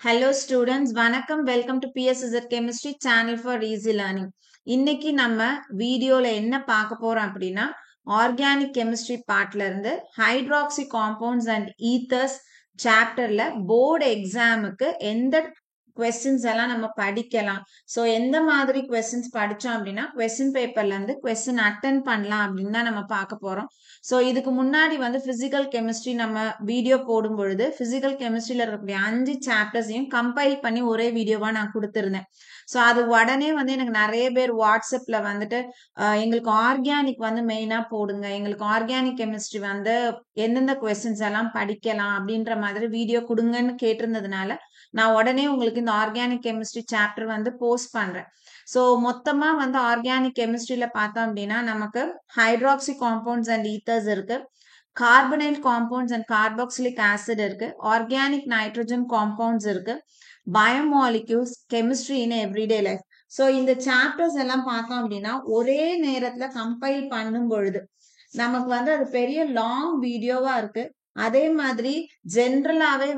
Hello students, வணக்கம். Welcome to PSZ Chemistry Channel for Easy Learning. இன்னைக்கு நம்ம வீடியோல என்ன பார்க்க போறோம் அப்படின்னா ஆர்கானிக் கெமிஸ்ட்ரி பார்ட்ல இருந்து ஹைட்ராக்சி காம்பவுண்ட்ஸ் அண்ட் ஈத்தர்ஸ் சாப்டர்ல போர்டு எக்ஸாமுக்கு எந்த கொஸ்டின்ஸ் எல்லாம் நம்ம படிக்கலாம். ஸோ எந்த மாதிரி கொஸ்டின்ஸ் படிச்சோம் அப்படின்னா கொஸ்டின் பேப்பர்ல இருந்து கொஸ்டின் அட்டன் பண்ணலாம் அப்படின்னு தான் நம்ம பார்க்க போறோம். ஸோ இதுக்கு முன்னாடி பிசிக்கல் கெமிஸ்ட்ரி நம்ம வீடியோ போடும் பொழுது பிசிக்கல் கெமிஸ்ட்ரியில இருக்கக்கூடிய 5 சாப்டர்ஸையும் கம்பைல் பண்ணி ஒரே வீடியோவா நான் கொடுத்திருந்தேன். ஸோ அது உடனே எனக்கு நிறைய பேர் வாட்ஸ்அப்ல எங்களுக்கு ஆர்கானிக் மெயினா போடுங்க, எங்களுக்கு ஆர்கானிக் கெமிஸ்ட்ரி எந்தெந்த கொஸ்டின்ஸ் எல்லாம் படிக்கலாம் அப்படின்ற மாதிரி வீடியோ கொடுங்கன்னு கேட்டிருந்ததுனால நான் உடனே உங்களுக்கு இந்த ஆர்கானிக் கெமிஸ்ட்ரி சாப்டர் போஸ்ட் பண்றேன். ஸோ மொத்தமா ஆர்கானிக் கெமிஸ்ட்ரியில பார்த்தோம் அப்படின்னா நமக்கு ஹைட்ராக்சி காம்பவுண்ட்ஸ் அண்ட் ஈத்தர்ஸ் இருக்கு, carbonyl compounds and carboxylic acid இருக்கு, ஆர்கானிக் நைட்ரஜன் காம்பவுண்ட்ஸ் இருக்கு, biomolecules, chemistry in everyday life. So இந்த சாப்டர்ஸ் எல்லாம் பார்த்தோம் அப்படின்னா ஒரே நேரத்துல கம்பைல் பண்ணும் பொழுது நமக்கு அது பெரிய லாங் வீடியோவா இருக்கு. அதே மாதிரி ஜென்ரலாவே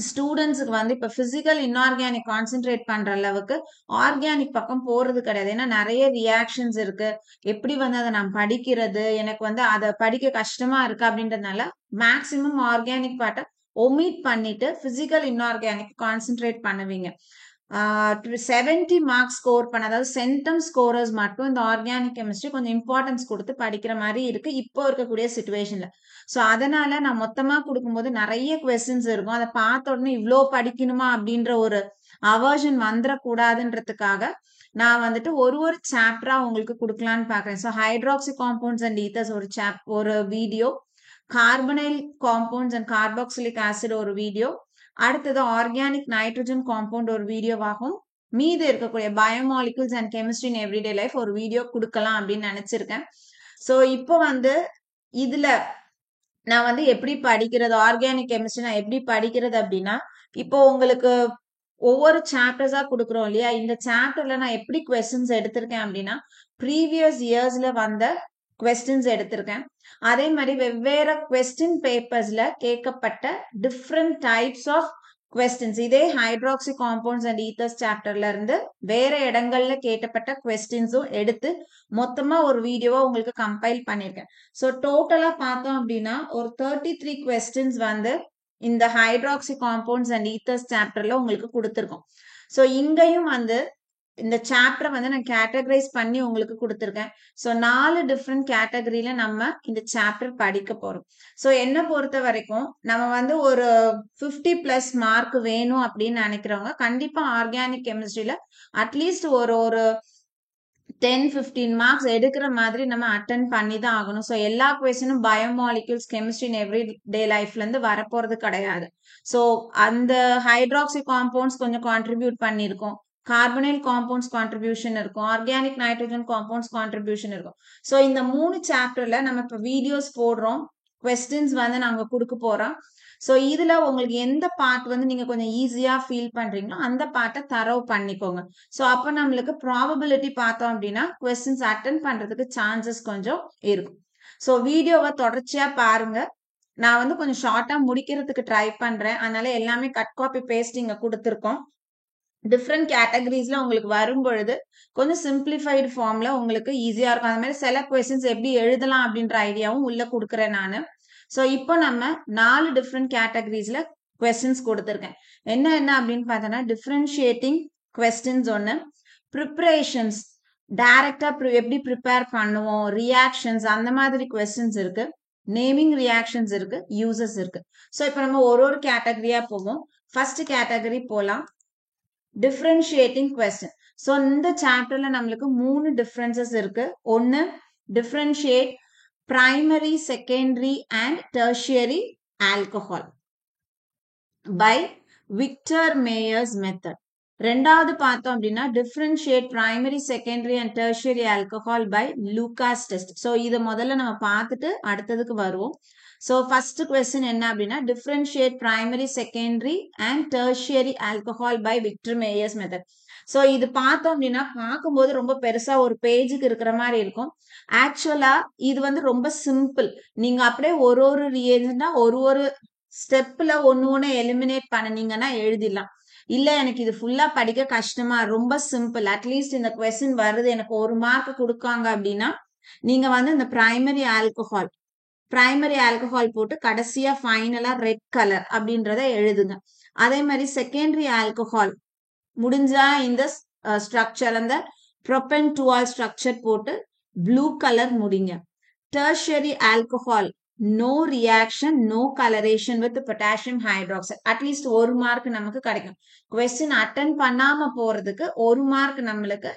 ஸ்டூடெண்ட்ஸுக்கு இப்ப பிசிக்கல் இன்ஆர்கானிக் கான்சென்ட்ரேட் பண்ற அளவுக்கு ஆர்கானிக் பக்கம் போறது கிடையாது. ஏன்னா நிறைய ரியாக்ஷன்ஸ் இருக்கு, எப்படி அதை நான் படிக்கிறது, எனக்கு அதை படிக்க கஷ்டமா இருக்கு அப்படின்றதுனால மேக்சிமம் ஆர்கானிக் பார்ட்டை ஒமிட் பண்ணிட்டு பிசிக்கல் இன்ஆர்கானிக் கான்சென்ட்ரேட் பண்ணுவீங்க. 70 மார்க்ஸ் ஸ்கோர் பண்ண, அதாவது சென்டம் ஸ்கோரர்ஸ் மட்டும் இந்த ஆர்கானிக் கெமிஸ்ட்ரி கொஞ்சம் இம்பார்ட்டன்ஸ் கொடுத்து படிக்கிற மாதிரி இருக்கு இப்போ இருக்கக்கூடிய சிச்சுவேஷன்ல. ஸோ அதனால நான் மொத்தமா கொடுக்கும்போது நிறைய கொஸ்டின்ஸ் இருக்கும், அதை பார்த்த உடனே இவ்வளோ படிக்கணுமா அப்படின்ற ஒரு அவர்ஷன் வந்துடக்கூடாதுன்றதுக்காக நான் ஒரு சாப்டரா உங்களுக்கு கொடுக்கலான்னு பாக்குறேன். So hydroxy compounds and ethers ஒரு video, carbonyl compounds and carboxylic acid ஒரு வீடியோ, அடுத்தது ஆர்கானிக் நைட்ரஜன் காம்பவுண்ட் ஒரு வீடியோவாகும், மீது இருக்கக்கூடிய biomolecules and chemistry in everyday life ஒரு வீடியோ கொடுக்கலாம் அப்படின்னு நினைச்சிருக்கேன். ஸோ இப்போ இதுல நான் எப்படி படிக்கிறது, ஆர்கானிக் கெமிஸ்ட்ரி நான் எப்படி படிக்கிறது அப்படின்னா, இப்போ உங்களுக்கு ஒவ்வொரு சாப்டர்ஸா கொடுக்குறோம் இல்லையா, இந்த சாப்டர்ல நான் எப்படி கொஸ்டின்ஸ் எடுத்திருக்கேன் அப்படின்னா ப்ரீவியஸ் இயர்ஸ்ல கொஸ்டின்ஸ் எடுத்திருக்கேன். அதே மாதிரி வெவ்வேறு கொஸ்டின் பேப்பர்ஸ்ல கேட்கப்பட்ட டிஃப்ரெண்ட் டைப்ஸ் ஆஃப் கொஸ்டின்ஸ், இதே ஹைட்ராக்சி காம்பவுண்ட்ஸ் அண்ட் ஈத்தர்ஸ் சாப்டர்ல இருந்து வேற இடங்கள்ல கேட்டப்பட்ட கொஸ்டின்ஸும் எடுத்து மொத்தமா ஒரு வீடியோவா உங்களுக்கு கம்பைல் பண்ணிருக்கேன். ஸோ டோட்டலா பார்த்தோம் அப்படின்னா ஒரு 33 கொஸ்டின்ஸ் இந்த ஹைட்ராக்சி காம்பவுண்ட்ஸ் அண்ட் ஈத்தர்ஸ் சாப்டர்ல உங்களுக்கு கொடுத்துருக்கோம். ஸோ இங்கேயும் இந்த சாப்டரை நான் கேட்டகரைஸ் பண்ணி உங்களுக்கு கொடுத்துருக்கேன். ஸோ 4 டிஃப்ரெண்ட் கேட்டகரியில நம்ம இந்த சாப்டர் படிக்க போறோம். ஸோ என்ன பொறுத்த வரைக்கும் நம்ம ஒரு 50+ மார்க் வேணும் அப்படின்னு நினைக்கிறவங்க கண்டிப்பா ஆர்கானிக் கெமிஸ்ட்ரியில அட்லீஸ்ட் ஒரு 10-15 மார்க்ஸ் எடுக்கிற மாதிரி நம்ம அட்டன் பண்ணி தான் ஆகணும். ஸோ எல்லா கொஸ்டினும் biomolecules, chemistry in every day லைஃப்ல இருந்து வரப்போறது கிடையாது. ஸோ அந்த ஹைட்ராக்சி காம்பவுண்ட்ஸ் கொஞ்சம் கான்ட்ரிபியூட் பண்ணியிருக்கோம், கார்பனைல் காம்பவுண்ட்ஸ் கான்ட்ரிபியூஷன் இருக்கும், ஆர்கானிக் நைட்ரஜன் காம்பவுண்ட்ஸ் கான்ட்ரிபியூஷன் இருக்கும். ஸோ இந்த 3 சாப்டர்ல நம்ம இப்போ வீடியோஸ் போடுறோம், கொஸ்டின்ஸ் நாங்க கொடுக்க போறோம். ஸோ இதுல உங்களுக்கு எந்த பார்ட் நீங்க கொஞ்சம் ஈஸியா ஃபீல் பண்றீங்களோ அந்த பார்ட்டை தரவு பண்ணிக்கோங்க. ஸோ அப்போ நம்மளுக்கு ப்ராபபிலிட்டி பார்த்தோம் அப்படின்னா கொஸ்டின்ஸ் அட்டன் பண்றதுக்கு சான்சஸ் கொஞ்சம் இருக்கும். ஸோ வீடியோவை தொடர்ச்சியா பாருங்க. நான் கொஞ்சம் ஷார்ட்டா முடிக்கிறதுக்கு ட்ரை பண்றேன், அதனால எல்லாமே கட் காப்பி பேஸ்ட் இங்க கொடுத்துருக்கோம். டிஃப்ரெண்ட் கேட்டகரிஸ்ல உங்களுக்கு வரும் பொழுது கொஞ்சம் சிம்பிளிஃபைடு ஃபார்ம்ல உங்களுக்கு ஈஸியா இருக்கும். அது மாதிரி சில கொஸ்டின்ஸ் எப்படி எழுதலாம் அப்படின்ற ஐடியாவும் உள்ள கொடுக்குறேன் நான். ஸோ இப்போ நம்ம 4 டிஃப்ரெண்ட் கேட்டகரிஸ்ல கொஸ்டின்ஸ் கொடுத்துருக்கேன். என்ன அப்படின்னு பார்த்தோன்னா டிஃப்ரென்ஷியேட்டிங் கொஸ்டின்ஸ் ஒன்று, ப்ரிப்பரேஷன்ஸ் டைரக்டா எப்படி ப்ரிப்பேர் பண்ணுவோம், ரியாக்ஷன்ஸ் அந்த மாதிரி கொஸ்டின்ஸ் இருக்கு, நேமிங் ரியாக்ஷன்ஸ் இருக்கு, யூசஸ் இருக்கு. ஸோ இப்போ நம்ம ஒரு கேட்டகரியா போவோம். ஃபர்ஸ்ட் கேட்டகரி போலாம், டிஃப்ரென்ஷியேட்டிங் கொஸ்டின். ஸோ இந்த சாப்டர்ல நம்மளுக்கு 3 டிஃபரன்சஸ் இருக்கு. ஒன்னு differentiate primary, secondary and tertiary alcohol by Victor Mayer's method. ரெண்டாவது பார்த்தோம் அப்படின்னா differentiate primary, secondary and tertiary alcohol by Lucas test. So இதை முதல்ல நம்ம பார்த்துட்டு அடுத்ததுக்கு வருவோம். ஸோ ஃபர்ஸ்ட் கொஸ்டின் என்ன அப்படின்னா differentiate primary, secondary and tertiary alcohol by Victor Mayer's method. So இது பார்த்தோம் அப்படின்னா பார்க்கும்போது ரொம்ப பெருசா ஒரு பேஜுக்கு இருக்கிற மாதிரி இருக்கும். ஆக்சுவலா இது ரொம்ப சிம்பிள். நீங்க அப்படியே ஒரு ரியேஜெண்டா ஒரு ஸ்டெப்ல ஒன்னு எலிமினேட் பண்ணீங்கன்னா எழுதிடலாம். இல்ல எனக்கு இது ஃபுல்லா படிக்க கஷ்டமா, ரொம்ப சிம்பிள், அட்லீஸ்ட் இந்த கொஸ்டின் வருது எனக்கு 1 மார்க் கொடுக்காங்க அப்படின்னா நீங்க வந்து இந்த பிரைமரி ஆல்கஹால் போட்டு கடைசியா ஃபைனலா ரெட் கலர் அப்படின்றத எழுதுங்க. அதே மாதிரி செகண்டரி ஆல்கஹால் முடிஞ்சா இந்த ஸ்ட்ரக்சர் அந்த ப்ரோபென் 2 ஸ்ட்ரக்சர் போட்டு ப்ளூ கலர் முடிங்க. Tertiary alcohol no reaction, no coloration with potassium hydroxide. At least 1 mark நமக்கு கிடைக்கும். கொஸ்டின் அட்டன் பண்ணாம போறதுக்கு 1 மார்க் நம்மளுக்கு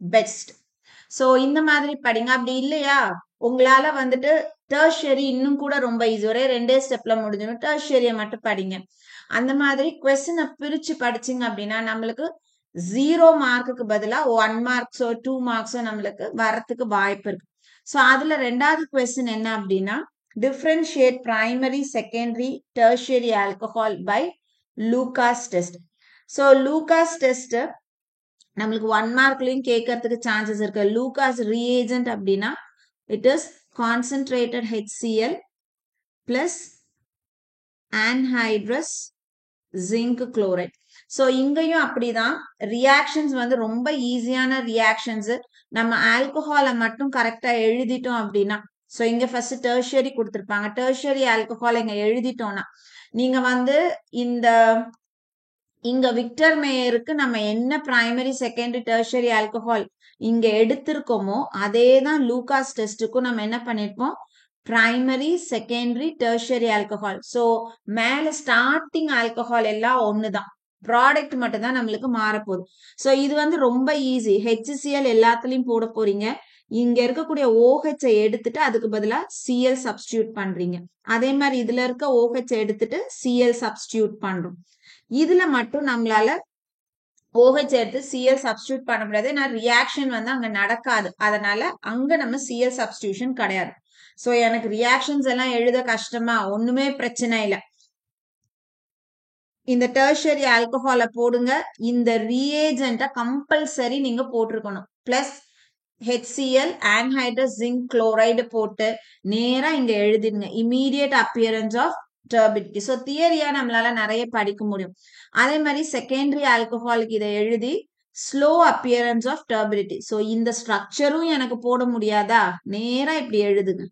பெஸ்ட். சோ இந்த மாதிரி படிங்க. அப்படி இல்லையா உங்களால வந்துட்டு டெர்ஷியரி இன்னும் கூட ரொம்ப ஈஸி, ஒரே 2 ஸ்டெப்ல முடிஞ்சிடும். டெர்ஷியரியை மட்டும் படிங்க. அந்த மாதிரி கொஸ்டினை பிரிச்சு படிச்சிங்க அப்படின்னா நம்மளுக்கு 0 மார்க்குக்கு பதிலா 1 மார்க்ஸோ 2 மார்க்ஸோ நம்மளுக்கு வரத்துக்கு வாய்ப்பு இருக்கு. சோ அதுல 2வது கொஸ்டின் என்ன அப்படின்னா differentiate primary, secondary, tertiary alcohol by Lucas test. So Lucas test நம்மளுக்கு 1 மார்க்லயும் கேட்கறதுக்கு சான்சஸ் இருக்கு. Lucas reagent அப்படின்னா it is concentrated HCl plus anhydrous zinc chloride. So இங்கேயும் அப்படிதான் ரியாக்ஷன்ஸ் வந்து ரொம்ப ஈஸியான ரியாக்ஷன்ஸ். நம்ம ஆல்கஹாலை மட்டும் கரெக்டா எழுதிட்டோம் அப்படின்னா, சோ இங்க ஃபர்ஸ்ட் டெர்ஷியரி கொடுத்திருப்பாங்க, டெர்ஷியரி ஆல்கஹால் இங்க எழுதிட்டோம்னா நீங்க வந்து இங்க விக்டர் மேயருக்கு நம்ம என்ன பிரைமரி செகண்டரி டெர்ஷியரி ஆல்கஹால் இங்க எடுத்திருக்கோமோ அதே தான் லூகாஸ் டெஸ்டுக்கும் நம்ம என்ன பண்ணிருப்போம், primary secondary tertiary alcohol. So மேல ஸ்டார்டிங் ஆல்கஹால் எல்லாம் ஒண்ணுதான், ப்ராடக்ட் மட்டும் தான் நம்மளுக்கு மாறப்போகுது. சோ இது வந்து ரொம்ப ஈஸி. HCl எல்லாத்துலயும் போட போறீங்க. இங்க இருக்கக்கூடிய OH எடுத்துட்டு அதுக்கு பதிலா Cl சப்ஸ்டிடியூட் பண்றீங்க. அதே மாதிரி இதுல இருக்க OH எடுத்துட்டு Cl சப்ஸ்டிடியூட் பண்றோம். இதுல மட்டும் நம்மளால OH எடுத்து Cl சப்ஸ்டிடியூட் பண்ண முடியாது, ஏன்னா ரியாக்ஷன் வந்து அங்க நடக்காது. அதனால அங்க நம்ம Cl சப்ஸ்டிடியூஷன் கிடையாது. சோ எனக்கு ரியாக்ஷன்ஸ் எல்லாம் எழுத கஷ்டமா, ஒண்ணுமே பிரச்சனை இல்லை. இந்த டெர்ஷியரி ஆல்கஹாலை போடுங்க. இந்த ரியேஜென்ட்டை கம்பல்சரி நீங்க போட்டிருக்கணும். Plus HCl anhydrous zinc chloride போட்டு நேரா இங்க எழுதிடுங்க. immediate appearance of turbidity. So தியரியா நம்மளால நிறைய படிக்க முடியும். அதே மாதிரி செகண்டரி ஆல்கஹாலுக்கு இதை எழுதி slow appearance of turbidity. So இந்த ஸ்ட்ரக்சரும் எனக்கு போட முடியாதா, நேரா இப்படி எழுதுங்க,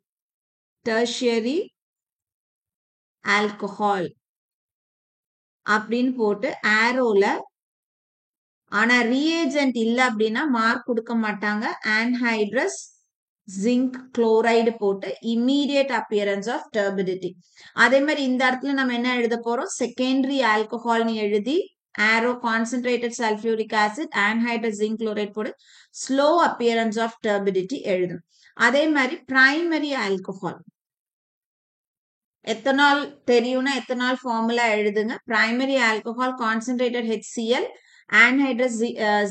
டெர்ஷியரி ஆல்கஹால் அப்படின்னு போட்டு ஆரோல. ஆனா ரீஏஜென்ட் இல்ல அப்படின்னா மார்க் கொடுக்க மாட்டாங்க. anhydrous zinc chloride போட்டு immediate appearance of turbidity. அதே மாதிரி இந்த இடத்துல நம்ம என்ன எழுத போறோம், செகண்டரி ஆல்கஹால்னு எழுதி ஆரோ concentrated sulfuric acid anhydrous zinc chloride போட்டு slow appearance of turbidity எழுதணும். அதே மாதிரி பிரைமரி ஆல்கஹால் எத்தனால் தெரியும்னா எத்தனால் ஃபார்முலா எழுதுங்க. Primary alcohol concentrated HCl anhydrous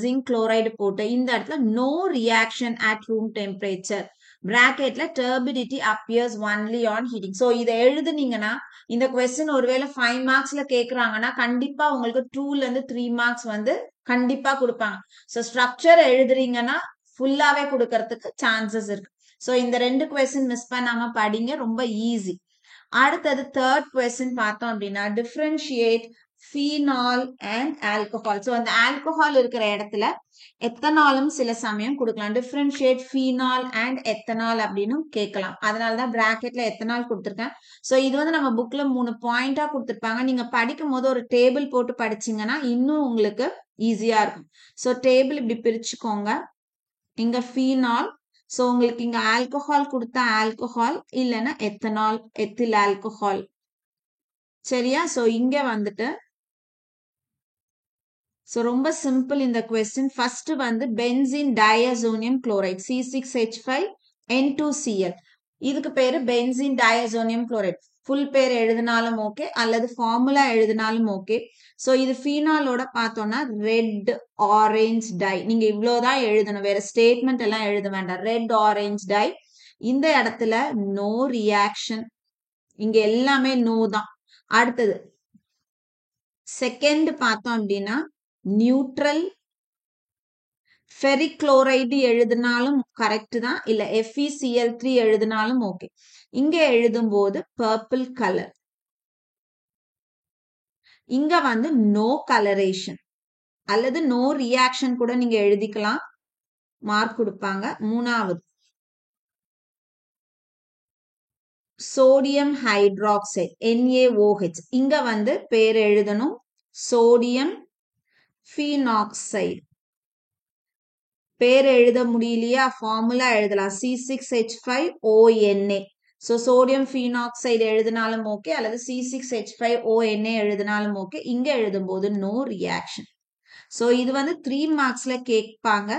zinc chloride போட்டு இந்த இடத்துல no reaction at room temperature bracketல turbidity appears only on heating. So இதை எழுதுனீங்கன்னா இந்த கொஸ்டின் ஒருவேளை 5 மார்க்ஸ்ல கேக்குறாங்கன்னா கண்டிப்பா உங்களுக்கு 2ல இருந்து 3 மார்க்ஸ் வந்து கண்டிப்பா கொடுப்பாங்க. சோ ஸ்ட்ரக்சர் எழுதுறீங்கன்னா ஃபுல்லாவே கொடுக்கறதுக்கு சான்சஸ் இருக்கு. சோ இந்த 2 கொஸ்டின் மிஸ் பண்ணாம படிங்க, ரொம்ப ஈஸி. அடுத்தது தேர்ட் கொஸ்டின் பார்த்தோம் அப்படின்னா differentiate phenol and alcohol. So அந்த ஆல்கஹால் இருக்கிற இடத்துல எத்தனாலும் சில சமயம் கொடுக்கலாம். டிஃபரன்ஷியேட் ஃபீனால் அண்ட் எத்தனால் அப்படின்னு கேட்கலாம். அதனாலதான் பிராக்கெட்ல எத்தனால் கொடுத்துருக்கேன். ஸோ இது வந்து நம்ம புக்ல 3 பாயிண்டா கொடுத்துருப்பாங்க. நீங்க படிக்கும் போது ஒரு டேபிள் போட்டு படிச்சீங்கன்னா இன்னும் உங்களுக்கு ஈஸியா இருக்கும். ஸோ டேபிள் இப்படி பிரிச்சுக்கோங்க. இங்க ஃபீனால், சோ உங்களுக்கு இங்க ஆல்கஹால் கொடுத்தா ஆல்கஹால், இல்லைன்னா எத்தனால், எத்தில் ஆல்கஹால். சரியா? சோ இங்க வந்துட்டு சோ ரொம்ப சிம்பிள் இந்த கொஸ்டின். ஃபர்ஸ்ட் வந்து பென்சீன் டயசோனியம் குளோரைட் C6H5N2Cl. இதுக்கு பேரு பென்சீன் டயசோனியம் குளோரைட். ஃபுல் பேர் எழுதினாலும் ஓகே அல்லது ஃபார்முலா எழுதினாலும் ஓகே. சோ இது ஃபீனாலோட பார்த்தோம்னா ரெட் ஆரஞ்சு டை. நீங்க இவ்வளவுதான் எழுதணும், வேற ஸ்டேட்மெண்ட் எல்லாம் எழுத வேண்டாம். Red orange dye. இந்த இடத்துல நோ ரியாக்ஷன், இங்க எல்லாமே நோ தான். அடுத்தது செகண்ட் பார்த்தோம் அப்படின்னா நியூட்ரல். ஃபெரிக் குளோரைடு எழுதினாலும் கரெக்ட் தான், இல்ல FeCl3 எழுதினாலும் ஓகே. இங்க எழுதும் போது பர்பிள் கலர். இங்க வந்து நோ கலரேஷன் அல்லது நோ ரியாக்ஷன் கூட நீங்க எழுதிக்கலாம், மார்க் கொடுப்பாங்க. மூணாவது சோடியம் ஹைட்ராக்சைடு NaOH, இங்க வந்து பேர் எழுதணும் சோடியம் ஃபீனாக்சைடு. பேர் எழுத முடியலையா, ஃபார்முலா எழுதலாம் C6H5ONa. ஸோ சோடியம் ஃபீனாக்சைடு எழுதினாலும் ஓகே அல்லது C6H5ONa எழுதினாலும் ஓகே. இங்க எழுதும்போது நோ ரியாக்ஷன். ஸோ இது வந்து 3 மார்க்ஸ்ல கேட்பாங்க.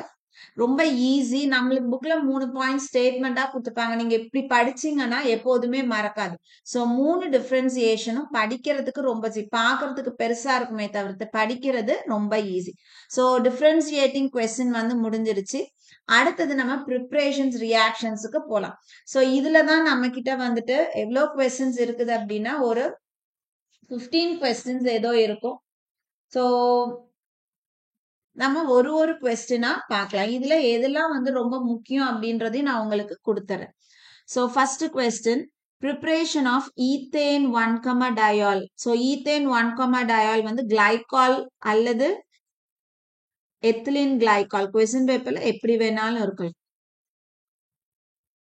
ரொம்ப ஈஸி. நம்மளுக்கு புக்ல 3 பாயிண்ட் ஸ்டேட்மெண்டா கொடுத்துருப்பாங்க. நீங்க இப்படி படிச்சீங்கன்னா எப்போதுமே மறக்காது. ஸோ 3 டிஃபரன்சியேஷனும் படிக்கிறதுக்கு ரொம்ப பாக்குறதுக்கு பெருசா இருக்குமே தவிர்த்து படிக்கிறது ரொம்ப ஈஸி. ஸோ டிஃபரன்சியேட்டிங் கொஸ்டின் வந்து முடிஞ்சிருச்சு. அடுத்தது நம்ம ப்ரிப்பரேஷன்ஸ் ரியாக்ஷன்ஸுக்கு போலாம். ஸோ இதுலதான் நம்ம கிட்ட வந்துட்டு எவ்வளவு கொஸ்டின்ஸ் இருக்குது அப்படின்னா ஒரு 15 கொஸ்டின்ஸ் ஏதோ இருக்கும். ஸோ நம்ம ஒரு கொஸ்டினா பார்க்கலாம். இதுல எதெல்லாம் வந்து ரொம்ப முக்கியம் அப்படின்றதையும் நான் உங்களுக்கு கொடுத்துறேன். So first question, preparation of ethane 1,diol. So ethane 1,diol வந்து கிளைகால் அல்லது எத்திலின் கிளைகால். கொஸ்டின் பேப்பர்ல எப்படி வேணாலும் இருக்கலாம்.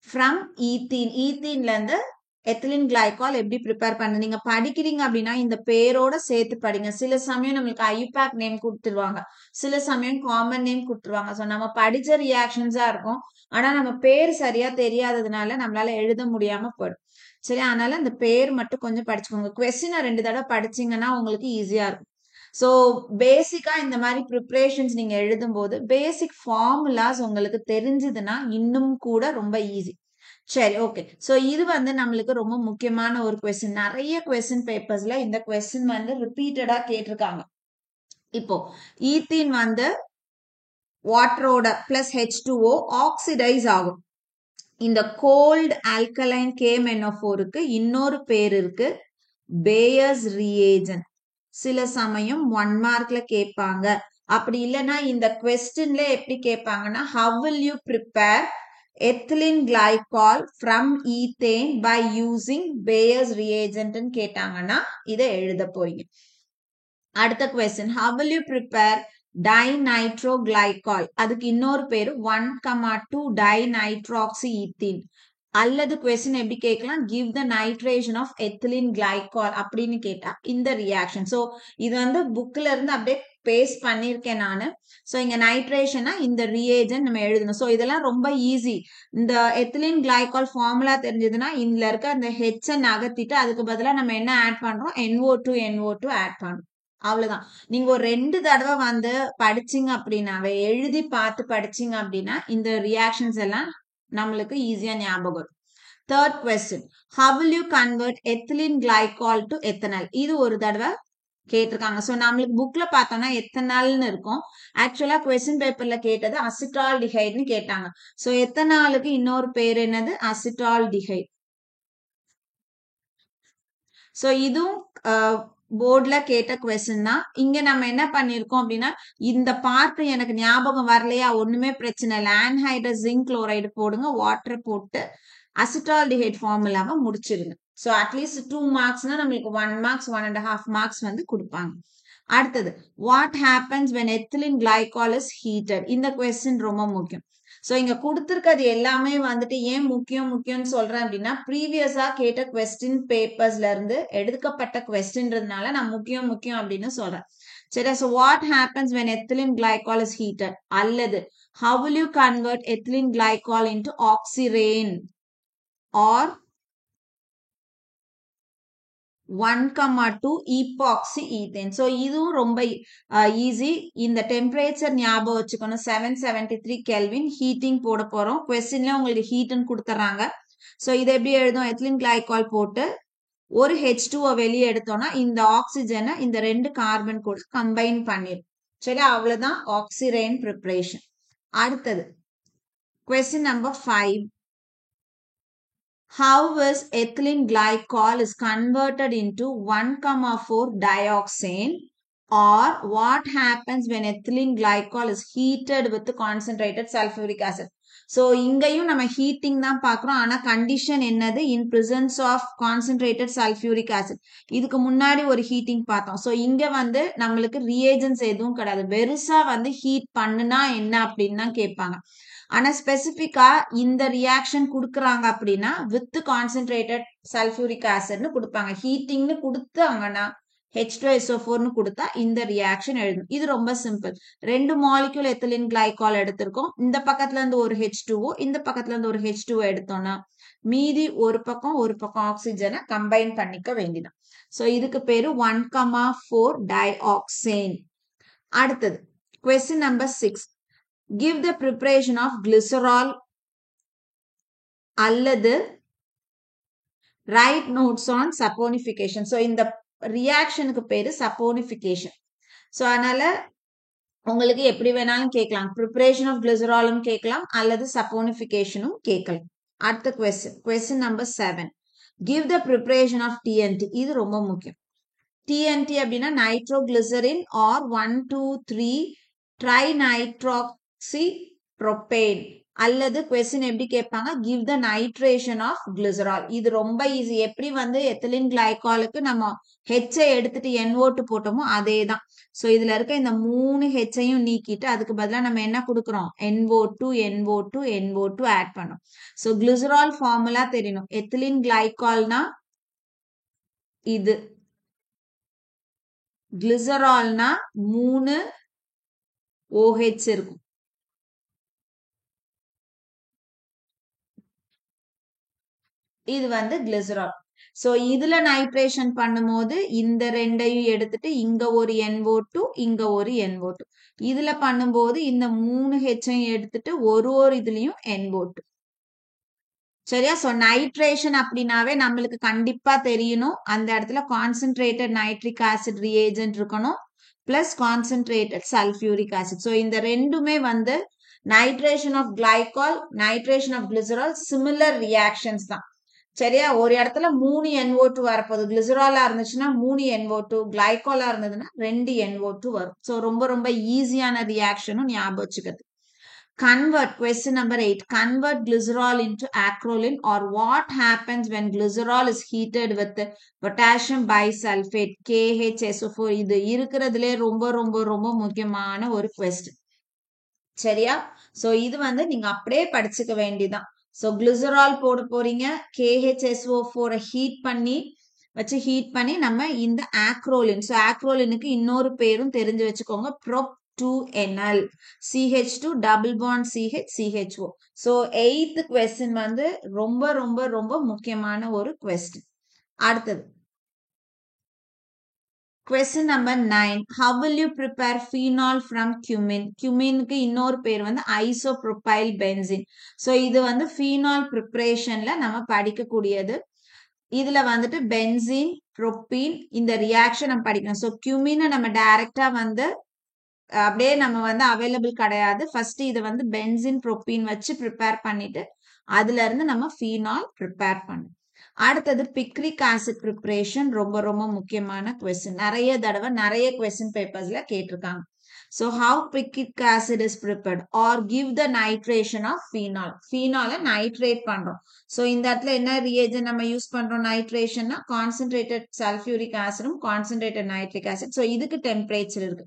ஃப்ரம் ஈத்தீன், ஈத்தீன்ல இருந்து எத்திலின் கிளைகால் எப்படி ப்ரிப்பேர் பண்ண நீங்க படிக்கிறீங்க அப்படின்னா இந்த பேரோட சேர்த்து படிங்க. சில சமயம் நம்மளுக்கு ஐயூபேக் நேம் கொடுத்துருவாங்க, சில சமயம் காமன் நேம் கொடுத்துருவாங்க. ஸோ நம்ம படிச்ச ரியாக்ஷன்ஸா இருக்கும், ஆனா நம்ம பேர் சரியா தெரியாததுனால நம்மளால எழுத முடியாம போயிடும். சரி, அதனால இந்த பேர் மட்டும் கொஞ்சம் படிச்சுக்கோங்க. கொஸ்டினை 2 தடவை படிச்சீங்கன்னா உங்களுக்கு ஈஸியா இருக்கும். ஸோ பேசிக்கா இந்த மாதிரி ப்ரிப்பரேஷன்ஸ் நீங்க எழுதும் போது பேசிக் ஃபார்முலாஸ் உங்களுக்கு தெரிஞ்சதுன்னா இன்னும் கூட ரொம்ப ஈஸி. சரி, ஓகே. ஸோ இது வந்து நம்மளுக்கு ரொம்ப முக்கியமான ஒரு கொஸ்டின். நிறைய கொஸ்டின் பேப்பர்ஸ்ல இந்த கொஸ்டின் வந்து ரிப்பீட்டடா கேட்டிருக்காங்க. இப்போ ஈத்தீன் வந்து வாட்டரோட பிளஸ் H2O ஆக்சிடைஸ் ஆகும். இந்த கோல்ட் ஆல்கலைன் KMnO4க்கு இன்னொரு பேர் இருக்கு, பேயர்ஸ் ரியேஜன்ட். சில சமயம் 1 மார்க்ல கேட்பாங்க. அப்படி இல்லைன்னா இந்த கொஸ்டின்ல எப்படி கேட்பாங்கன்னா, how will you prepare ethylene glycol from ethane by using Bayer's reagent ன்னு கேட்டாங்கன்னா இதை எழுத போறீங்க. அடுத்த question, how will you prepare dinitroglycol? அதுக்கு இன்னொரு பேரு 1,2 dinitroxyethene. அல்லது கொஸ்டின் எப்படி கேட்கலாம், give the nitration of ethylene glycol அப்படின்னு கேட்டா இந்த ரியாக்ஷன். ஸோ இது வந்து புக்ல இருந்து அப்படியே பேஸ்ட் பண்ணியிருக்கேன் நானு. ஸோ இங்க நைட்ரேஷனா இந்த ரியேஜன் நம்ம எழுதணும். ஸோ இதெல்லாம் ரொம்ப ஈஸி. இந்த எத்திலின் கிளைகால் ஃபார்முலா தெரிஞ்சதுன்னா இதுல இருக்க அந்த ஹெச்சை நகர்த்திட்டு அதுக்கு பதிலாக நம்ம என்ன ஆட் பண்றோம், NO2 ஆட் பண்றோம். அவ்வளவுதான். நீங்க ஒரு 2 தடவை வந்து படிச்சீங்க அப்படின்னாவே, எழுதி பார்த்து படிச்சீங்க அப்படின்னா இந்த ரியாக்ஷன்ஸ் எல்லாம் நம்மளுக்கு ஈஸியா ஞாபகம் வரும். Third question, how will you convert ethylene glycol to ethanol? இது ஒரு தடவை கேட்டிருக்காங்க. ஸோ நம்மளுக்கு புக்ல பார்த்தோம்னா எத்தனால்னு இருக்கும், ஆக்சுவலா கொஸ்டின் பேப்பர்ல கேட்டது அசிட்டால்டிஹைட்னு கேட்டாங்க. ஸோ எத்தனாலுக்கு இன்னொரு பேர் என்னது, அசிட்டால்டிஹைட். ஸோ இதுவும் போர்ட்ல கேட்ட கொஸ்டின் தான். இங்க நம்ம என்ன பண்ணிருக்கோம் அப்படின்னா, இந்த பார்ட் எனக்கு ஞாபகம் வரலையா, ஒண்ணுமே பிரச்சனை இல்லை, ஆன்ஹைட்ரஸ் ஜிங்க் குளோரைடு போடுங்க, வாட்டர் போட்டு அசிட்டால்டிஹைட் ஃபார்முலாவை முடிச்சிருங்க. ஸோ அட்லீஸ்ட் 2 மார்க்ஸ்னா நம்மளுக்கு 1 மார்க்ஸ் 1.5 மார்க்ஸ் வந்து கொடுப்பாங்க. அடுத்தது, what happens when ethylene glycol is heated? இந்த கொஸ்டின் ரொம்ப முக்கியம். ஸோ இங்க கொடுத்துருக்கிறது எல்லாமே வந்துட்டு ஏன் முக்கியம்னு சொல்றேன் அப்படின்னா, ப்ரீவியஸா கேட்ட கொஸ்டின் பேப்பர்ஸ்ல இருந்து எடுக்கப்பட்ட கொஸ்டின்றதுனால நான் முக்கியம் அப்படின்னு சொல்றேன். சரி, so what happens when ethylene glycol is heated? அல்லது how will you convert ethylene glycol into oxyrane or 1,2 epoxy ethane? So இதுவும் ரொம்ப ஈஸி. இந்த டெம்பரேச்சர் ஞாபகம் வச்சுக்கணும், 773 கெல்வின் ஹீட்டிங் போட போறோம். கொஸ்டின்ல உங்களுக்கு ஹீட்னு கொடுத்துறாங்க. ஸோ இதை எப்படி எழுதும், எத்திலின் கிளைகால் போட்டு ஒரு H2O வெளியே எடுத்தோம்னா இந்த ஆக்சிஜனை இந்த 2 கார்பன் கூட கம்பைன் பண்ணிடும். சரி, அவ்வளவுதான் ஆக்சிரேன் ப்ரிப்பரேஷன். அடுத்தது question number 5, how is ethylene glycol is converted into 1,4 dioxane, or what happens when ethylene glycol is heated with concentrated sulfuric acid? So இங்கேயும் நம்ம ஹீட்டிங் தான் பாக்குறோம். ஆனா கண்டிஷன் என்னது? In presence of concentrated sulphuric acid. இதுக்கு முன்னாடி ஒரு heating பார்த்தோம். சோ இங்க வந்து நம்மளுக்கு ரியேஜன்ஸ் எதுவும் கிடையாது. வெறுசா வந்து ஹீட் பண்ணுனா என்ன அப்படின்னு தான் கேட்பாங்க. ஆனா ஸ்பெசிபிக்கா இந்த ரியாக்ஷன் கொடுக்குறாங்க அப்படின்னா வித் கான்சென்ட்ரேட்டட் சல்ஃபியூரிக் ஆசிட்னு கொடுப்பாங்க. ஹீட்டிங்னு கொடுத்தாங்கன்னா H2SO4னு கொடுத்தா இந்த ரியாக்ஷன் எழுதணும். இது ரொம்ப சிம்பிள். 2 மாலிக்யூல் எத்திலீன் கிளைகால் எடுத்திருக்கோம். இந்த பக்கத்துல இருந்து ஒரு H2O, இந்த பக்கத்துல இருந்து ஒரு H2O எடுத்தோம்னா மீதி ஒரு பக்கம் ஆக்சிஜனை கம்பைன் பண்ணிக்க வேண்டியதான். சோ இதுக்கு பேரு 1,4 டயோக்சேன். அடுத்தது question number 6. Give the preparation of glycerol அல்லது write notes on saponification. So இந்த ரியாக்ஷனுக்கு பேரு saponification. சோ அதனால உங்களுக்கு எப்படி வேணாலும் கேட்கலாம். preparation of glycerol கேட்கலாம் அல்லது saponification கேட்கலாம். அடுத்த question number 7. Give the preparation of TNT. இது ரொம்ப முக்கியம். TNT அப்படின்னா nitroglycerin or 1,2,3 trinitroxy propane. அல்லது question எப்படி கேட்பாங்க? give the nitration of glycerol. இது ரொம்ப ஈஸி. எப்படி வந்து எத்திலீன் கிளைகாலுக்கு நம்ம H எடுத்துட்டு NO2 போட்டோமோ அதே தான். சோ இதுல இருக்க இந்த 3 Hஐயும் நீக்கிட்டு அதுக்கு பதிலா நம்ம என்ன கொடுக்கிறோம்? NO2 ஆட் பண்ணோம். சோ glycerol ஃபார்முலா தெரியணும். எத்திலீன் கிளைகால்னா இது, கிளிசரால்னா 3 OH இருக்கும். இது வந்து கிளிசரால். சோ இதுல நைட்ரேஷன் பண்ணும்போது இந்த ரெண்டையும் எடுத்துட்டு இங்க ஒரு NO2 இங்க ஒரு NO2. இதுல பண்ணும்போது இந்த 3 Hஐயும் எடுத்துட்டு ஒரு இதுலயும் NO2. சரியா? சோ நைட்ரேஷன் அப்படின்னாவே நம்மளுக்கு கண்டிப்பா தெரியணும். அந்த இடத்துல கான்சென்ட்ரேட்டட் நைட்ரிக் ஆசிட் ரியேஜென்ட் இருக்கணும் plus concentrated sulphuric acid. So இந்த ரெண்டுமே வந்து nitration of glycol, nitration of glycerol similar reactions தான். சரியா? ஒரு இடத்துல 3 NO2 வரப்போகுது. கிளிசராலா இருந்துச்சுன்னா 3 NO2, கிளைகாலா இருந்ததுன்னா 2 NO2 வரும். சோ ரொம்ப ரொம்ப ஈஸியான ரியாக்ஷனும் ஞாபகம் வச்சுக்கிறது. Convert, question number 8. Convert glycerol into acrolein, or what happens when glycerol is heated with potassium bisulfate, KHSO4. இது இருக்கிறதுலே ரொம்ப ரொம்ப ரொம்ப முக்கியமான ஒரு question. சரியா? சோ இது வந்து நீங்க அப்படியே படிச்சுக்க வேண்டியதான். சோ glycerol போட போறீங்க, KHSO4 ஹீட் பண்ணி நம்ம இந்த acrolein. சோ acrolein-க்கு இன்னொரு பேரும் தெரிஞ்சு வச்சுக்கோங்க. prop2NL, CH2 double bond CH, CHO. So 8th question வந்து ரொம்ப ரொம்ப ரொம்ப முக்கியமான ஒரு question. அடுத்தது question number 9. How will you prepare phenol from cumin? Cuminக்கு இன்னொரு பேர் வந்து isopropyl benzene. சோ இது வந்து phenol preparationல நம்ம படிக்கக்கூடியது. இதுல வந்துட்டு பென்சீன், புரோப்பீன் இந்த ரியாக்ஷன் நம்ம படிக்கணும். சோ cumin நம்ம டைரக்டா வந்து அப்படியே நம்ம வந்து அவைலபிள் கிடையாது. ஃபர்ஸ்ட் இதை வந்து பென்சின், புரோப்பீன் வச்சு ப்ரிப்பேர் பண்ணிட்டு அதுல இருந்து நம்ம ஃபீனால் ப்ரிப்பேர் பண்ணணும். அடுத்தது பிக்ரிக் ஆசிட் ப்ரிப்பரேஷன் ரொம்ப ரொம்ப முக்கியமான கொஸ்டின். நிறைய தடவை நிறைய கொஸ்டின் பேப்பர்ஸ்ல கேட்டிருக்காங்க. So how picric acid is prepared, or give the nitration of phenol. Phenol nitrate பண்றோம். So இந்த இடத்துல என்ன reagent நம்ம யூஸ் பண்றோம் நைட்ரேஷன்னா concentrated sulfuric acid concentrated nitric acid. So இதுக்கு டெம்பரேச்சர் இருக்கு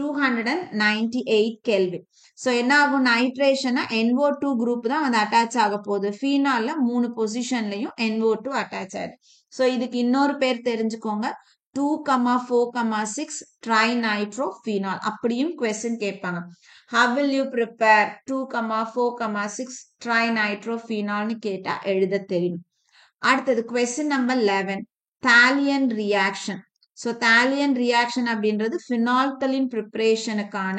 298 Kelvin. So என்ன ஆகும் நைட்ரேஷனா NO2 குரூப் தான் வந்து அட்டாச் ஆக போகுது. ஃபீனால்ல 3 பொசிஷன்லயும் NO2 அட்டாச் ஆயிடும். So இதுக்கு இன்னொரு பேர் தெரிஞ்சுக்கோங்க 2,4,6 trinitrophenol. அப்படியும் question கேட்பாங்க. How will you prepare 2,4,6 trinitrophenol னு கேட்டா எழுத தெரியும். அடுத்தது question number 11. Thallium reaction. So Thallium reaction அப்படின்றது phenolphthalein preparationக்கான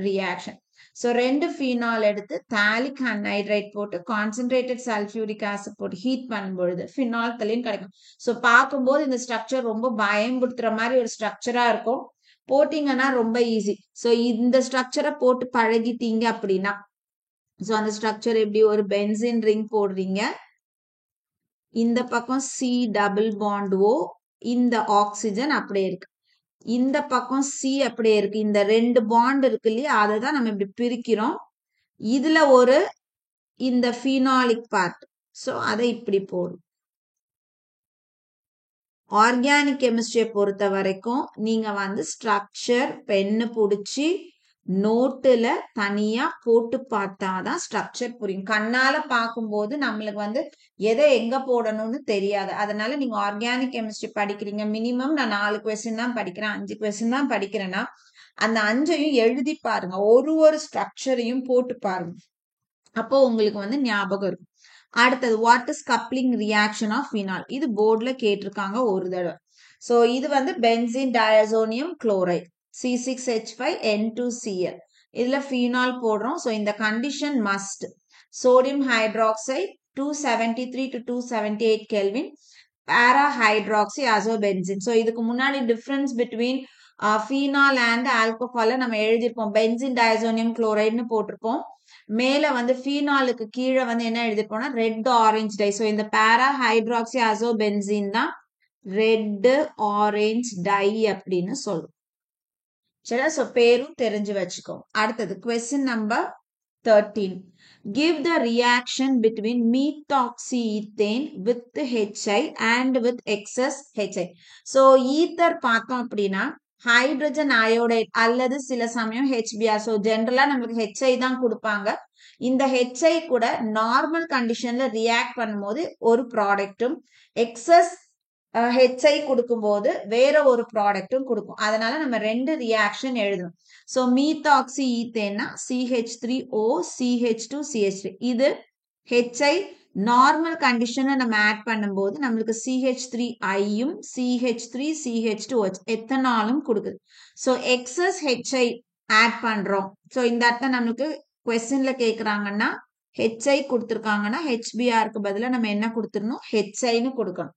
reaction. So 2 phenol எடுத்து thallic anhydride போட்டு concentrated sulfuric acid போட்டு ஹீட் பண்ணும்பொழுது phenolphthalein கிடைக்கும். So பார்க்கும்போது இந்த ஸ்ட்ரக்சர் ரொம்ப பயன்படுத்துற மாதிரி ஒரு ஸ்ட்ரக்சரா இருக்கும். போட்டிங்கன்னா ரொம்ப ஈஸி. So இந்த ஸ்ட்ரக்சரை போட்டு பழகிட்டீங்க அப்படின்னா so அந்த ஸ்ட்ரக்சர் எப்படி ஒரு பென்சின் ரிங் போடுறீங்க, இந்த பக்கம் C டபுள் பாண்ட் O, இந்த ஆக்சிஜன் அப்படியே இருக்கு, இந்த பக்கம் C அப்படியே இருக்கு. இந்த 2 பாண்ட் இருக்கு இல்லையா, அதை தான் நம்ம இப்படி பிரிக்கிறோம். இதுல ஒரு இந்த phenolic part. So அதை இப்படி போடும். ஆர்கானிக் கெமிஸ்ட்ரியை பொறுத்த வரைக்கும் நீங்க வந்து ஸ்ட்ரக்சர் பென்னு பிடிச்சி நோட்டுல தனியா போட்டு பார்த்தாதான் ஸ்ட்ரக்சர் புரியும். கண்ணால பார்க்கும்போது நம்மளுக்கு வந்து எதை எங்க போடணும்னு தெரியாது. அதனால நீங்க ஆர்கானிக் கெமிஸ்ட்ரி படிக்கிறீங்க, மினிமம் நான் 4 கொஸ்டின் தான் படிக்கிறேன், 5 கொஸ்டின் தான் படிக்கிறேன்னா அந்த 5ஐயும் எழுதி பாருங்க, ஒரு ஸ்ட்ரக்சரையும் போட்டு பாருங்க, அப்போ உங்களுக்கு வந்து ஞாபகம் இருக்கும். அடுத்தது what is coupling reaction of phenol, இது போர்ட்ல கேட்டிருக்காங்க ஒரு தடவை. ஸோ இது வந்து பென்சீன் டயசோனியம் குளோரைட் C6H5N2Cl, இதுல ஃபினால் போடுறோம். ஸோ இந்த condition must. Sodium hydroxide 273 to 278 kelvin, para hydroxy azobenzene. So இதுக்கு முன்னாடி டிஃபரன்ஸ் பிட்வீன் ஃபீனால் அண்ட் ஆல்கஹாலை நம்ம எழுதியிருப்போம், பென்சின் டயசோனியம் குளோரைட்னு போட்டிருப்போம். மேல வந்து ஃபீனாலுக்கு கீழே வந்து என்ன எழுதிருப்போம்னா ரெட் ஆரஞ்சு டை. ஸோ இந்த பாரா ஹைட்ராக்சி அசோபென்சீன் தான் ரெட் ஆரஞ்சு டை அப்படின்னு சொல்றோம். சரி, ஸோ பேரும் தெரிஞ்சு வச்சுக்கோ. அடுத்தது question number 13. Give the reaction between methoxyethane with HI and with excess HI. So ether பார்த்தோம் அப்படின்னா ஹைட்ரஜன் அயோடைட் அல்லது சில சமயம் HBr. ஸோ ஜென்ரலா நம்மளுக்கு HI தான் கொடுப்பாங்க. இந்த HI கூட நார்மல் கண்டிஷன்ல ரியாக்ட் பண்ணும்போது ஒரு ப்ராடக்ட்டும், எக்ஸஸ் HI கொடுக்கும்போது வேற ஒரு ப்ராடக்ட்டும் கொடுக்கும். அதனால நம்ம ரெண்டு ரியாக்ஷன் எழுதணும். ஸோ மீத்தாக்சி ஈத்தேன்னா CH3O CH2CH3. இது HI நார்மல் கண்டிஷனை நம்ம ஆட் பண்ணும்போது நம்மளுக்கு CH3ஐயும் CH3CH2OH எத்தனாலும் கொடுக்குது. ஸோ எக்ஸஸ் HI ஆட் பண்றோம். ஸோ இந்த அர்த்தம் நம்மளுக்கு கொஸ்டின்ல கேட்குறாங்கன்னா HI கொடுத்துருக்காங்கன்னா HBRக்கு பதிலாக நம்ம என்ன கொடுத்துருணும், HIன்னு கொடுக்கணும்.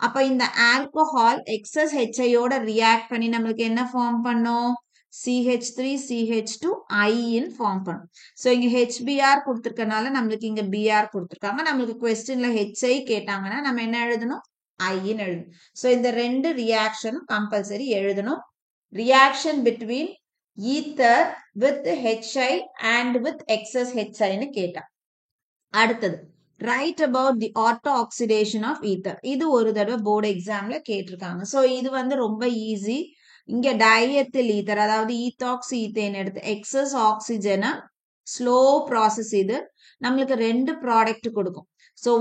அப்ப இந்த ஆல்கஹால் எக்ஸஸ் HIயோட ரியாக்ட் பண்ணி நம்மளுக்கு என்ன ஃபார்ம் பண்ணும், CH3CH2I ஃபார்ம் பண்ணும். ஸோ இங்க HBr கொடுத்துருக்கனால நம்மளுக்கு இங்க BR கொடுத்துருக்காங்க. நம்மளுக்கு கொஸ்டின்ல HI கேட்டாங்கன்னா நம்ம என்ன எழுதணும், ஐன்னு எழுதணும். ஸோ இந்த ரெண்டு ரியாக்ஷனும் கம்பல்சரி எழுதணும். Reaction between ether with HI and with excess HIன்னு கேட்டா. அடுத்தது right about the auto oxidation of ether. இது ஒரு தடவை போர்டு எக்ஸாம்ல கேட்டிருக்காங்க. ஸோ இது வந்து ரொம்ப ஈஸி. இங்க டைஎத்தில் ஈத்தர் அதாவது ஈத்தாக்சி ஈத்தேன் எடுத்து எக்ஸஸ் ஆக்சிஜனை ஸ்லோ ப்ராசஸ், இது நம்மளுக்கு ரெண்டு ப்ராடக்ட் கொடுக்கும். ஸோ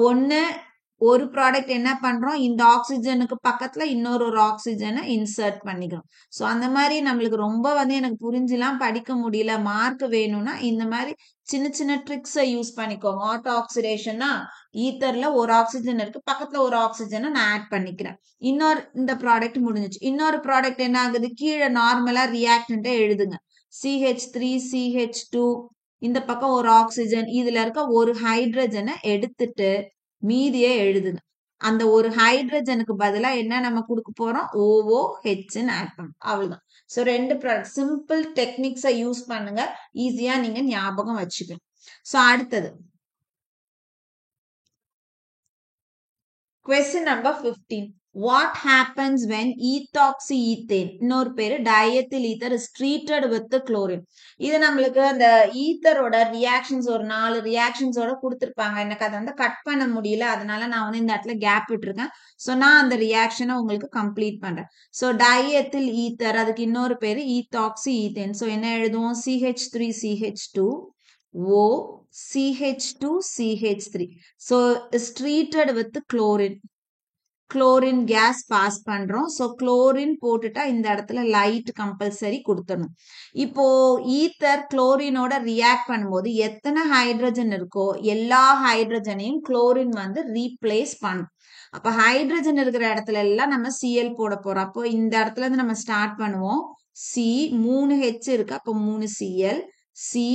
ஒரு ப்ராடக்ட் என்ன பண்றோம், இந்த ஆக்சிஜனுக்கு பக்கத்துல இன்னொரு ஆக்சிஜனை இன்சர்ட் பண்ணிக்கிறோம். ஸோ அந்த மாதிரி நம்மளுக்கு ரொம்ப வந்து எனக்கு புரிஞ்சுலாம் படிக்க முடியல, மார்க் வேணும்னா இந்த மாதிரி சின்ன சின்ன ட்ரிக்ஸை யூஸ் பண்ணிக்கோங்க. ஆட்டோ ஆக்சிடேஷன்னா ஈத்தர்ல ஒரு ஆக்சிஜன் இருக்கு, பக்கத்துல ஒரு ஆக்சிஜனை நான் ஆட் பண்ணிக்கிறேன். இந்த ப்ராடக்ட் முடிஞ்சிச்சு. இன்னொரு ப்ராடக்ட் என்ன ஆகுது, கீழே நார்மலா ரியாக்டன்ட்டை எழுதுங்க. CH3CH2, இந்த பக்கம் ஒரு ஆக்சிஜன், இதுல இருக்க ஒரு ஹைட்ரஜனை எடுத்துட்டு மீதியை எழுதுங்க. அந்த ஒரு ஹைட்ரஜனுக்கு பதிலா என்ன நம்ம கொடுக்க போறோம், OOHன்னு ஆட் பண்ணும். அவ்வளவுதான். ஸோ ரெண்டு சிம்பிள் டெக்னிக்ஸை யூஸ் பண்ணுங்க, ஈஸியா நீங்க ஞாபகம் வச்சுக்கணும். ஸோ அடுத்தது question number 15. What happens when ethoxyethane, இன்னொரு பேரு டயத்தில் ether, is treated with chlorine? இது நம்மளுக்கு அந்த ஈத்தரோட ரியாக்ஷன்ஸ் ஒரு 4 ரியாக்ஷன்ஸோட கொடுத்துருப்பாங்க. எனக்கு அதை வந்து கட் பண்ண முடியல, அதனால நான் வந்து இந்த இடத்துல கேப் விட்டுருக்கேன். ஸோ நான் அந்த ரியாக்ஷனை உங்களுக்கு கம்ப்ளீட் பண்றேன். ஸோ டயத்தில் ஈத்தர், அதுக்கு இன்னொரு பேரு ஈத்தாக்சி ஈத்தேன். ஸோ என்ன எழுதுவோம், CH3CH2 O CH2CH3. So is treated with chlorine. Chlorine gas pass பண்றோம். ஸோ குளோரின் போட்டுட்டா இந்த இடத்துல லைட் கம்பல்சரி கொடுத்துடணும். இப்போ ஈத்தர் குளோரினோட ரியாக்ட் பண்ணும்போது எத்தனை ஹைட்ரஜன் இருக்கோ எல்லா ஹைட்ரஜனையும் குளோரின் வந்து ரீப்ளேஸ் பண்ணும். அப்ப ஹைட்ரஜன் இருக்கிற இடத்துல எல்லாம் நம்ம Cl போட போறோம். அப்போ இந்த இடத்துல இருந்து நம்ம ஸ்டார்ட் பண்ணுவோம். C 3 H இருக்கு, அப்போ 3 Cl, C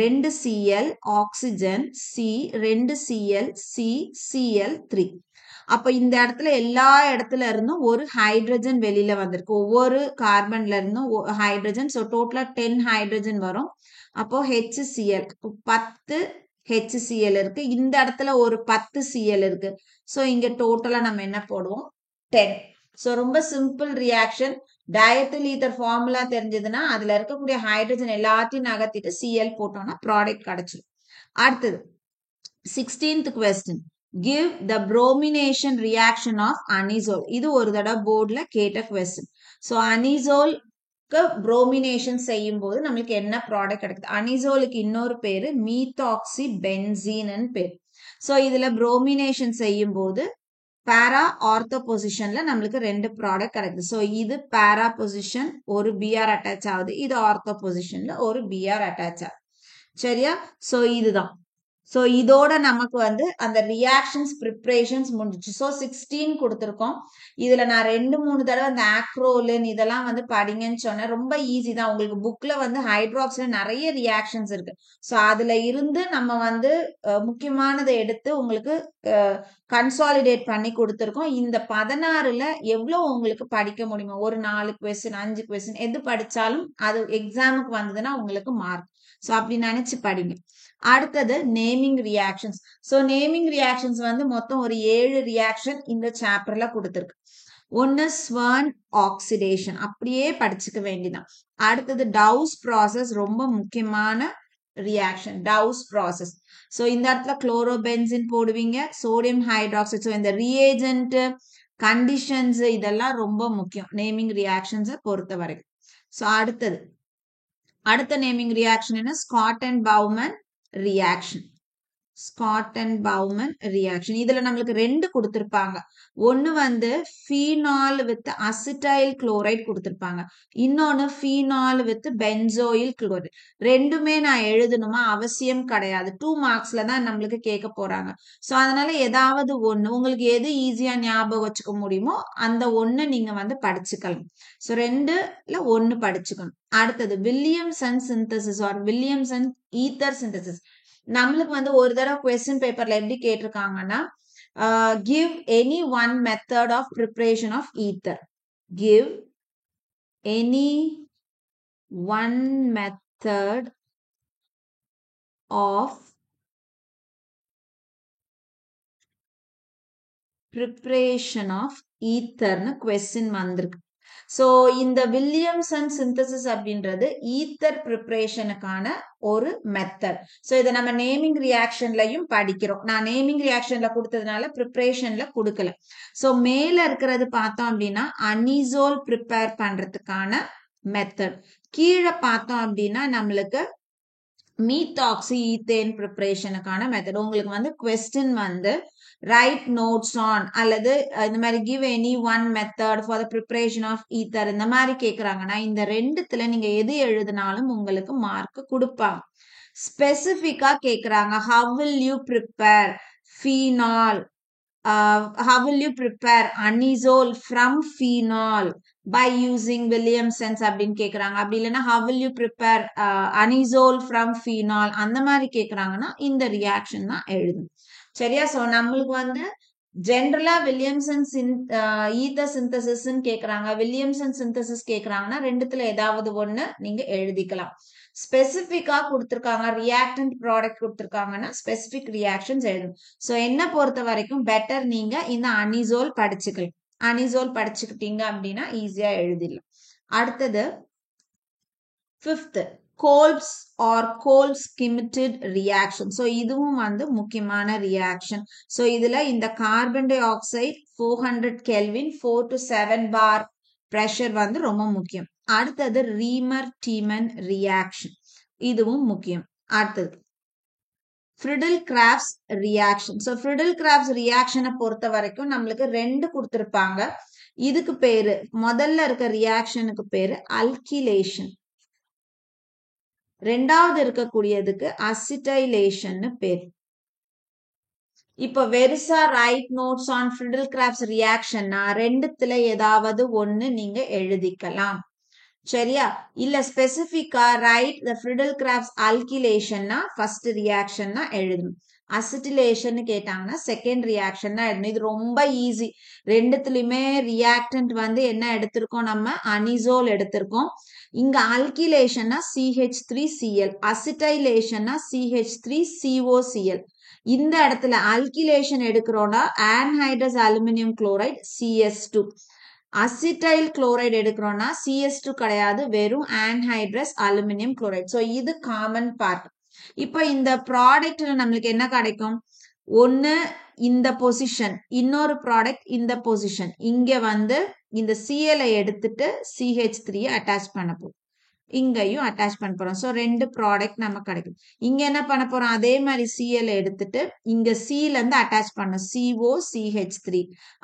2 Cl oxygen, C 2 Cl, C Cl3. அப்ப இந்த இடத்துல எல்லா இடத்துல இருந்தும் ஒரு ஹைட்ரஜன் வெளியில வந்திருக்கு, ஒவ்வொரு கார்பன்ல இருந்தும் ஹைட்ரஜன். ஸோ டோட்டலா 10 ஹைட்ரஜன் வரும். அப்போ HCl 10 HCl இருக்கு, இந்த இடத்துல ஒரு 10 Cl இருக்கு. ஸோ இங்க டோட்டலா நம்ம என்ன போடுவோம், 10. ஸோ ரொம்ப சிம்பிள் ரியாக்ஷன். டயத்தில் ஈத்தர் ஃபார்முலா தெரிஞ்சதுன்னா அதுல இருக்கக்கூடிய ஹைட்ரஜன் எல்லாத்தையும் நகர்த்திட்டு Cl போட்டோம்னா ப்ராடக்ட் கிடைச்சிடும். அடுத்தது 16th question. Give the bromination reaction of anisole. இது ஒரு தடவை போர்டில் கேட்ட question. So anisole புரோமினேஷன் செய்யும் போது நம்மளுக்கு என்ன ப்ராடக்ட் கிடைக்குது? அனிசோலுக்கு இன்னொரு பேரு மீத்தாக்சி பென்சீன் பேர். ஸோ இதுல புரோமினேஷன் செய்யும் போது பேரா ஆர்த்தோ பொசிஷன்ல நம்மளுக்கு ரெண்டு ப்ராடக்ட் கிடைக்குது. ஸோ இது பேரா பொசிஷன், ஒரு பிஆர் அட்டாச் ஆகுது. இது ஆர்த்தோ பொசிஷன்ல ஒரு பிஆர் அட்டாச் ஆகுது. சரியா? ஸோ இதுதான். ஸோ இதோட நமக்கு வந்து அந்த ரியாக்ஷன்ஸ் ப்ரிப்ரேஷன்ஸ் முடிஞ்சிச்சு. ஸோ 16 கொடுத்துருக்கோம். இதுல நான் 2-3 தடவை அந்த ஆக்ரோலின் இதெல்லாம் வந்து படிங்கன்னு சொன்னேன். ரொம்ப ஈஸி தான். உங்களுக்கு புக்ல வந்து ஹைட்ராக்ஸ்ல நிறைய ரியாக்ஷன்ஸ் இருக்கு. ஸோ அதுல இருந்து நம்ம வந்து முக்கியமானதை எடுத்து உங்களுக்கு கன்சாலிடேட் பண்ணி கொடுத்துருக்கோம். இந்த 16ல எவ்வளோ உங்களுக்கு படிக்க முடியுமோ, ஒரு 4 கொஸ்டின் 5 கொஸ்டின் எது படிச்சாலும் அது எக்ஸாமுக்கு வந்ததுன்னா உங்களுக்கு மார்க். ஸோ அப்படி நினைச்சு படிங்க. அடுத்தது naming reactions. So naming reactions வந்து மொத்தம் ஒரு 7 ரியாக்ஷன் இந்த சாப்டர்ல கொடுத்துருக்கு. ஒன்னு ஸ்வர்ன் ஆக்சிடேஷன், அப்படியே படிச்சுக்க வேண்டியதான். அடுத்தது டவுஸ் ப்ராசஸ், ரொம்ப முக்கியமான ரியாக்ஷன் டவுஸ் ப்ராசஸ். ஸோ இந்த இடத்துல குளோரோபென்சின் போடுவீங்க, சோடியம் ஹைட்ராக்சைடு. ஸோ இந்த ரியேஜென்ட் கண்டிஷன்ஸ் இதெல்லாம் ரொம்ப முக்கியம் நேமிங் ரியாக்ஷன்ஸை பொறுத்த வரைக்கும். ஸோ அடுத்த நேமிங் ரியாக்ஷன் என்ன? Scott and Bowman reaction. Scott and Bowman reaction இதுல நம்மளுக்கு 2 கொடுத்திருப்பாங்க. ஒன்னு வந்து ஃபீனால் வித் அசிட்டைல் குளோரைட் கொடுத்திருப்பாங்க, இன்னொன்னு ஃபீனால் வித் பென்சோயில் குளோரைட். ரெண்டுமே நான் எழுதணுமா? அவசியம் கிடையாது. 2 மார்க்ஸ்ல தான் நம்மளுக்கு கேட்க போறாங்க. ஸோ அதனால ஏதாவது ஒண்ணு உங்களுக்கு எது ஈஸியா ஞாபகம் வச்சுக்க முடியுமோ அந்த ஒண்ணு நீங்க வந்து படிச்சுக்கலாம். ஸோ 2ல 1 படிச்சுக்கணும். அடுத்தது Williamson synthesis or Williamson ether synthesis. நம்மளுக்கு வந்து ஒரு தடவை கொஸ்டின் பேப்பர்ல எப்படி கேட்டிருக்காங்கன்னா, give any one method of preparation of ether. Give any one method of preparation of ether னு கொஸ்டின் வந்திருக்கு. ஸோ இந்த வில்லியம்சன் சிந்தசிஸ் அப்படின்றது ஈத்தர் ப்ரிப்பரேஷனுக்கான ஒரு மெத்தட். ஸோ இதை நம்ம நேமிங் ரியாக்ஷன்லையும் படிக்கிறோம். நான் நேமிங் ரியாக்ஷன்ல கொடுத்ததுனால ப்ரிப்பரேஷன்ல கொடுக்கல. ஸோ மேல இருக்கிறது பார்த்தோம் அப்படின்னா அனிசோல் ப்ரிப்பேர் பண்றதுக்கான மெத்தட். கீழே பார்த்தோம் அப்படின்னா நம்மளுக்கு மீத்தாக்சி ஈத்தேன் ப்ரிப்பரேஷனுக்கான மெத்தட். உங்களுக்கு வந்து கொஸ்டின் வந்து ரைட் நோட்ஸ் ஆன் அல்லது இந்த மாதிரி give any one method for the preparation of ether இந்த மாதிரி கேட்குறாங்கன்னா இந்த 2த்துல நீங்க எது எழுதினாலும் உங்களுக்கு மார்க் கொடுப்பாங்க. ஸ்பெசிஃபிக்கா கேட்குறாங்க, how will you prepare phenol, how will you prepare anisole from phenol by using Williamson's அப்படின்னு கேக்குறாங்க. அப்படி இல்லைன்னா how will you prepare anisole from phenol அந்த மாதிரி கேக்குறாங்கன்னா இந்த ரியாக்ஷன் தான் எழுதணும். சரியா? ஸோ நம்மளுக்கு வந்து ஜென்ரலா வில்லியம்சன் ஈத்தர் சிந்தசிஸ் கேக்குறாங்க, வில்லியம்சன் சிந்தசிஸ் கேக்குறாங்கன்னா 2த்துல ஏதாவது ஒண்ணு நீங்க எழுதிக்கலாம். ஸ்பெசிபிக்கா கொடுத்திருக்காங்க, ரியாக்டன்ட் ப்ராடக்ட் கொடுத்திருக்காங்கன்னா ஸ்பெசிபிக் ரியாக்ஷன்ஸ் எழுதணும். ஸோ என்ன பொறுத்த வரைக்கும் பெட்டர் நீங்க இந்த அனிசோல் படிச்சுக்கலாம். அனிசோல் படிச்சுக்கிட்டீங்க அப்படின்னா ஈஸியா எழுதிடலாம். அடுத்தது 5th Kolbe's or Kolbe Schmitt reaction. So இதுவும் வந்து முக்கியமான ரியாக்ஷன். ஸோ இதுல இந்த carbon dioxide 400 kelvin 4 to 7 bar pressure வந்து ரொம்ப முக்கியம். அடுத்தது ரீமர் டீமன் ரியாக்ஷன், இதுவும் முக்கியம். அடுத்தது ஃப்ரிடில் கிராஃப்ட்ஸ் ரியாக்ஷன். ஸோ ஃப்ரிடில் கிராஃப்ட்ஸ் ரியாக்ஷனை பொறுத்த வரைக்கும் நம்மளுக்கு 2 கொடுத்திருப்பாங்க. இதுக்கு பேரு முதல்ல இருக்க ரியாக்ஷனுக்கு பேரு அல்கிலேஷன், ரெண்டாவது இருக்கக்கூடியதுக்கு அசிட்டைலேஷன் பேர். இப்ப வெரிசா ரைட் நோட்ஸ் ஆன் ஃப்ரிடில் கிராஃப்ட்ஸ் ரியாக்ஷன்னா 2த்துல ஏதாவது ஒண்ணு நீங்க எழுதிக்கலாம். சரியா? இல்ல ஸ்பெசிபிக்கா ரைட் த ஃப்ரிடில் கிராஃப்ட்ஸ் அல்கிலேஷன்னா ஃபர்ஸ்ட் ரியாக்ஷன்னா எழுதணும். அசிட்டிலேஷன் கேட்டாங்கன்னா செகண்ட் ரியாக்ஷன் தான் எழுதணும். இது ரொம்ப ஈஸி. 2த்துலயுமே ரியாக்டன்ட் வந்து என்ன எடுத்திருக்கோம்? நம்ம அனிசோல் எடுத்திருக்கோம். இங்க அல்கிலேஷன்னா CH3Cl, அசிட்டைலேஷன்னா CH3COCl. இந்த இடத்துல அல்கிலேஷன் எடுக்கிறோம்னா anhydrous aluminium chloride CS2, acetyl chloride எடுக்கிறோம்னா CS2 கிடையாது, வெறும் ஆன்ஹைட்ரஸ் அலுமினியம் குளோரைடு. ஸோ இது காமன் பார்ட். இப்போ இந்த ப்ராடக்ட்ல நம்மளுக்கு என்ன கிடைக்கும்? ஒன்னு இந்த பொசிஷன், இன்னொரு ப்ராடக்ட் இந்த பொசிஷன். இங்க வந்து இந்த Cl எடுத்துட்டு CH3 அட்டாச் பண்ண போறோம். இங்கேயும் அட்டாச் பண்ண போறோம். ஸோ 2 ப்ராடக்ட் நமக்கு கிடைக்கும். இங்க என்ன பண்ண போறோம், அதே மாதிரி Cl எடுத்துட்டு இங்க Cல இருந்து அட்டாச் பண்ணோம், COCH3.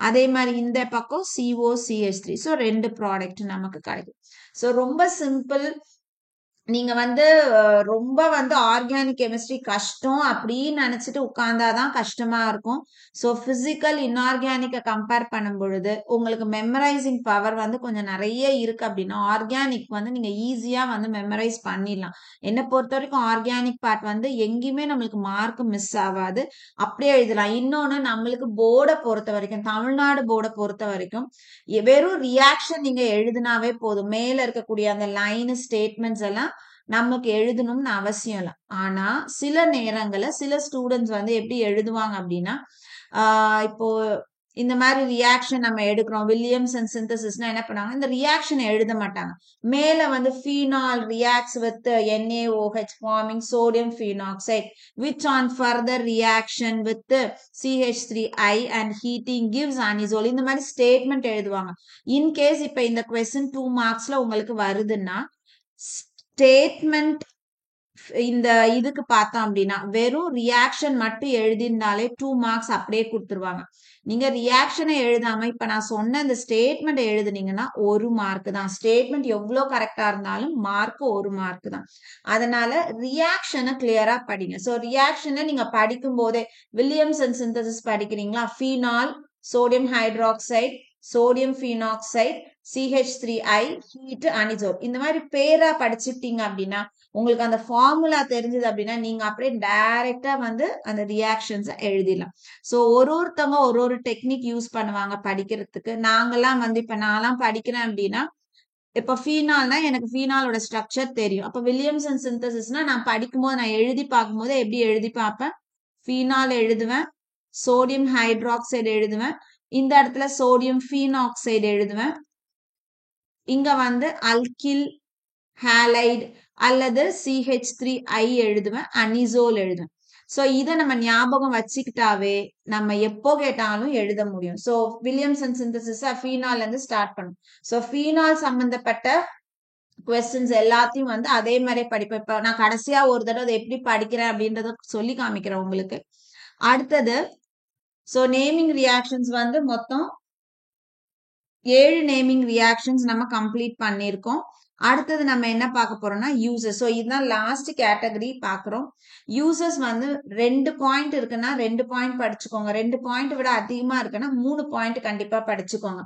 அதே மாதிரி இந்த பக்கம் COCH3. ஸோ 2 ப்ராடக்ட் நமக்கு கிடைக்கும். ஸோ ரொம்ப சிம்பிள். நீங்க வந்து ரொம்ப வந்து ஆர்கானிக் கெமிஸ்ட்ரி கஷ்டம் அப்படின்னு நினைச்சிட்டு உட்கார்ந்தாதான் கஷ்டமா இருக்கும். ஸோ பிசிக்கல் இன்ஆர்கானிக்க கம்பேர் பண்ணும் பொழுது உங்களுக்கு மெமரைசிங் பவர் வந்து கொஞ்சம் நிறைய இருக்கு அப்படின்னா ஆர்கானிக் வந்து நீங்க ஈஸியா வந்து மெமரைஸ் பண்ணிடலாம். என்னை பொறுத்த வரைக்கும் ஆர்கானிக் பார்ட் வந்து எங்கேயுமே நம்மளுக்கு மார்க் மிஸ் ஆகாது, அப்படியே எழுதலாம். இன்னொன்னு நம்மளுக்கு போர்டை பொறுத்த வரைக்கும், தமிழ்நாடு போர்டை பொறுத்த வரைக்கும் வெறும் ரியாக்ஷன் நீங்க எழுதினாவே போதும். மேல இருக்கக்கூடிய அந்த லைன் ஸ்டேட்மெண்ட்ஸ் எல்லாம் நமக்கு எழுதணும்னு அவசியம் இல்லை. ஆனா சில நேரங்கள்ல சில ஸ்டூடெண்ட்ஸ் வந்து எப்படி எழுதுவாங்க அப்படின்னா இப்போ இந்த மாதிரி ரியாக்ஷன் நம்ம எடுக்கிறோம், வில்லியம்சன் சிந்தசிஸ்னா என்ன பண்ணாங்க, இந்த ரியாக்ஷன் எழுத மாட்டாங்க. மேல வந்து phenol reacts with NaOH forming sodium phenoxide which on further reaction with CH3I and heating gives anisole. இந்த மாதிரி ஸ்டேட்மெண்ட் எழுதுவாங்க. இன்கேஸ் இப்ப இந்த கொஸ்டின் 2 மார்க்ஸ்ல உங்களுக்கு வருதுன்னா ஸ்டேட்மெண்ட் இந்த இதுக்கு பார்த்தோம் அப்படின்னா வெறும் ரியாக்ஷன் மட்டும் எழுதியிருந்தாலே 2 மார்க்ஸ் அப்படியே கொடுத்துருவாங்க. நீங்க ரியாக்ஷனை எழுதாம இப்ப நான் சொன்ன இந்த ஸ்டேட்மெண்ட் எழுதுனீங்கன்னா 1 மார்க் தான். ஸ்டேட்மெண்ட் எவ்வளவு கரெக்டா இருந்தாலும் மார்க் 1 மார்க் தான். அதனால ரியாக்ஷனை கிளியரா படிங்க. ஸோ ரியாக்ஷனை நீங்க படிக்கும் போதே வில்லியம்சன் சிந்தசிஸ் படிக்கிறீங்களா, phenol, sodium hydroxide, sodium phenoxide, CH3I, heat, anisole, இந்த மாதிரி பேரா படிச்சுட்டீங்க அப்படின்னா உங்களுக்கு அந்த ஃபார்முலா தெரிஞ்சது அப்படின்னா நீங்க அப்படியே டைரக்டா வந்து அந்த ரியாக்ஷன்ஸ் எழுதிடலாம். ஸோ ஒருத்தவங்க ஒரு டெக்னிக் யூஸ் பண்ணுவாங்க படிக்கிறதுக்கு. நாங்கெல்லாம் வந்து இப்ப நான்லாம் படிக்கிறேன் அப்படின்னா இப்ப ஃபீனால்னா எனக்கு ஃபீனாலோட ஸ்ட்ரக்சர் தெரியும். அப்ப வில்லியம்சன் சிந்தசிஸ்னா நான் படிக்கும்போது நான் எழுதி பார்க்கும்போது எப்படி எழுதி பார்ப்பேன், ஃபீனால் எழுதுவேன், சோடியம் ஹைட்ராக்சைடு எழுதுவேன், இந்த இடத்துல சோடியம் ஃபீனாக்சைடு எழுதுவேன், இங்க வந்து அல்கில் ஹாலைடு அல்லது CH3I எழுதுவேன், அனிசோல் எழுதுவேன். ஸோ இதை நம்ம ஞாபகம் வச்சுக்கிட்டாவே நம்ம எப்போ கேட்டாலும் எழுத முடியும். ஸோ வில்லியம்சன் சிந்தசிஸ் ஃபீனால் இருந்து ஸ்டார்ட் பண்ணும். ஸோ ஃபீனால் சம்பந்தப்பட்ட கொஸ்டின்ஸ் எல்லாத்தையும் வந்து அதே மாதிரி படிப்பேன். இப்போ நான் கடைசியா ஒரு தடவை அதை எப்படி படிக்கிறேன் அப்படின்றத சொல்லி காமிக்கிறேன் உங்களுக்கு. அடுத்தது ஸோ நேமிங் ரியாக்ஷன்ஸ் வந்து மொத்தம் 7 நேமிங் ரியாக்ஷன்ஸ் நம்ம கம்ப்ளீட் பண்ணியிருக்கோம். அடுத்தது நம்ம என்ன பார்க்க போறோம்னா யூசர்ஸ். ஸோ இதுதான் லாஸ்ட் கேட்டகரி பார்க்குறோம். யூசர்ஸ் வந்து 2 பாயிண்ட் இருக்குன்னா 2 பாயிண்ட் படிச்சுக்கோங்க, 2 பாயிண்ட் விட அதிகமா இருக்குன்னா 3 பாயிண்ட் கண்டிப்பா படிச்சுக்கோங்க.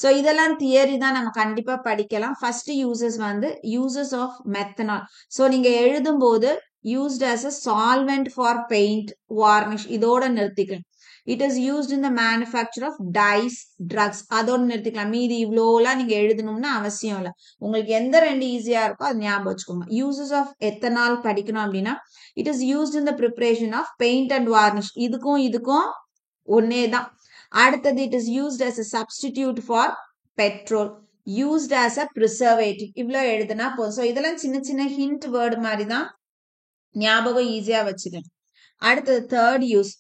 ஸோ இதெல்லாம் தியரி தான், நம்ம கண்டிப்பா படிக்கலாம். ஃபர்ஸ்ட் யூசர்ஸ் வந்து யூசர்ஸ் ஆஃப் மெத்தனால். ஸோ நீங்க எழுதும் போது used as a solvent for paint, varnish இதோட நிறுத்திக்கலாம். It is used in the manufacture of dyes, drugs அதோட நிறுத்திக்கலாம். மீதி இவ்வளோலாம் நீங்க எழுதணும்னு அவசியம் இல்லை. உங்களுக்கு எந்த 2 ஈஸியா இருக்கோ அது ஞாபகம் வச்சுக்கோங்க. யூசஸ் ஆஃப் எத்தனால் படிக்கணும் அப்படின்னா it is used in the preparation of paint and varnish. இதுக்கும் ஒன்னே தான். அடுத்தது it is used as a substitute for petrol, used as a preservative. இவ்வளோ எழுதுனா போதும். ஸோ இதெல்லாம் சின்ன சின்ன ஹிண்ட் வேர்டு மாதிரி தான், ஞாபகம் ஈஸியா வச்சுக்கணும். அடுத்தது third use,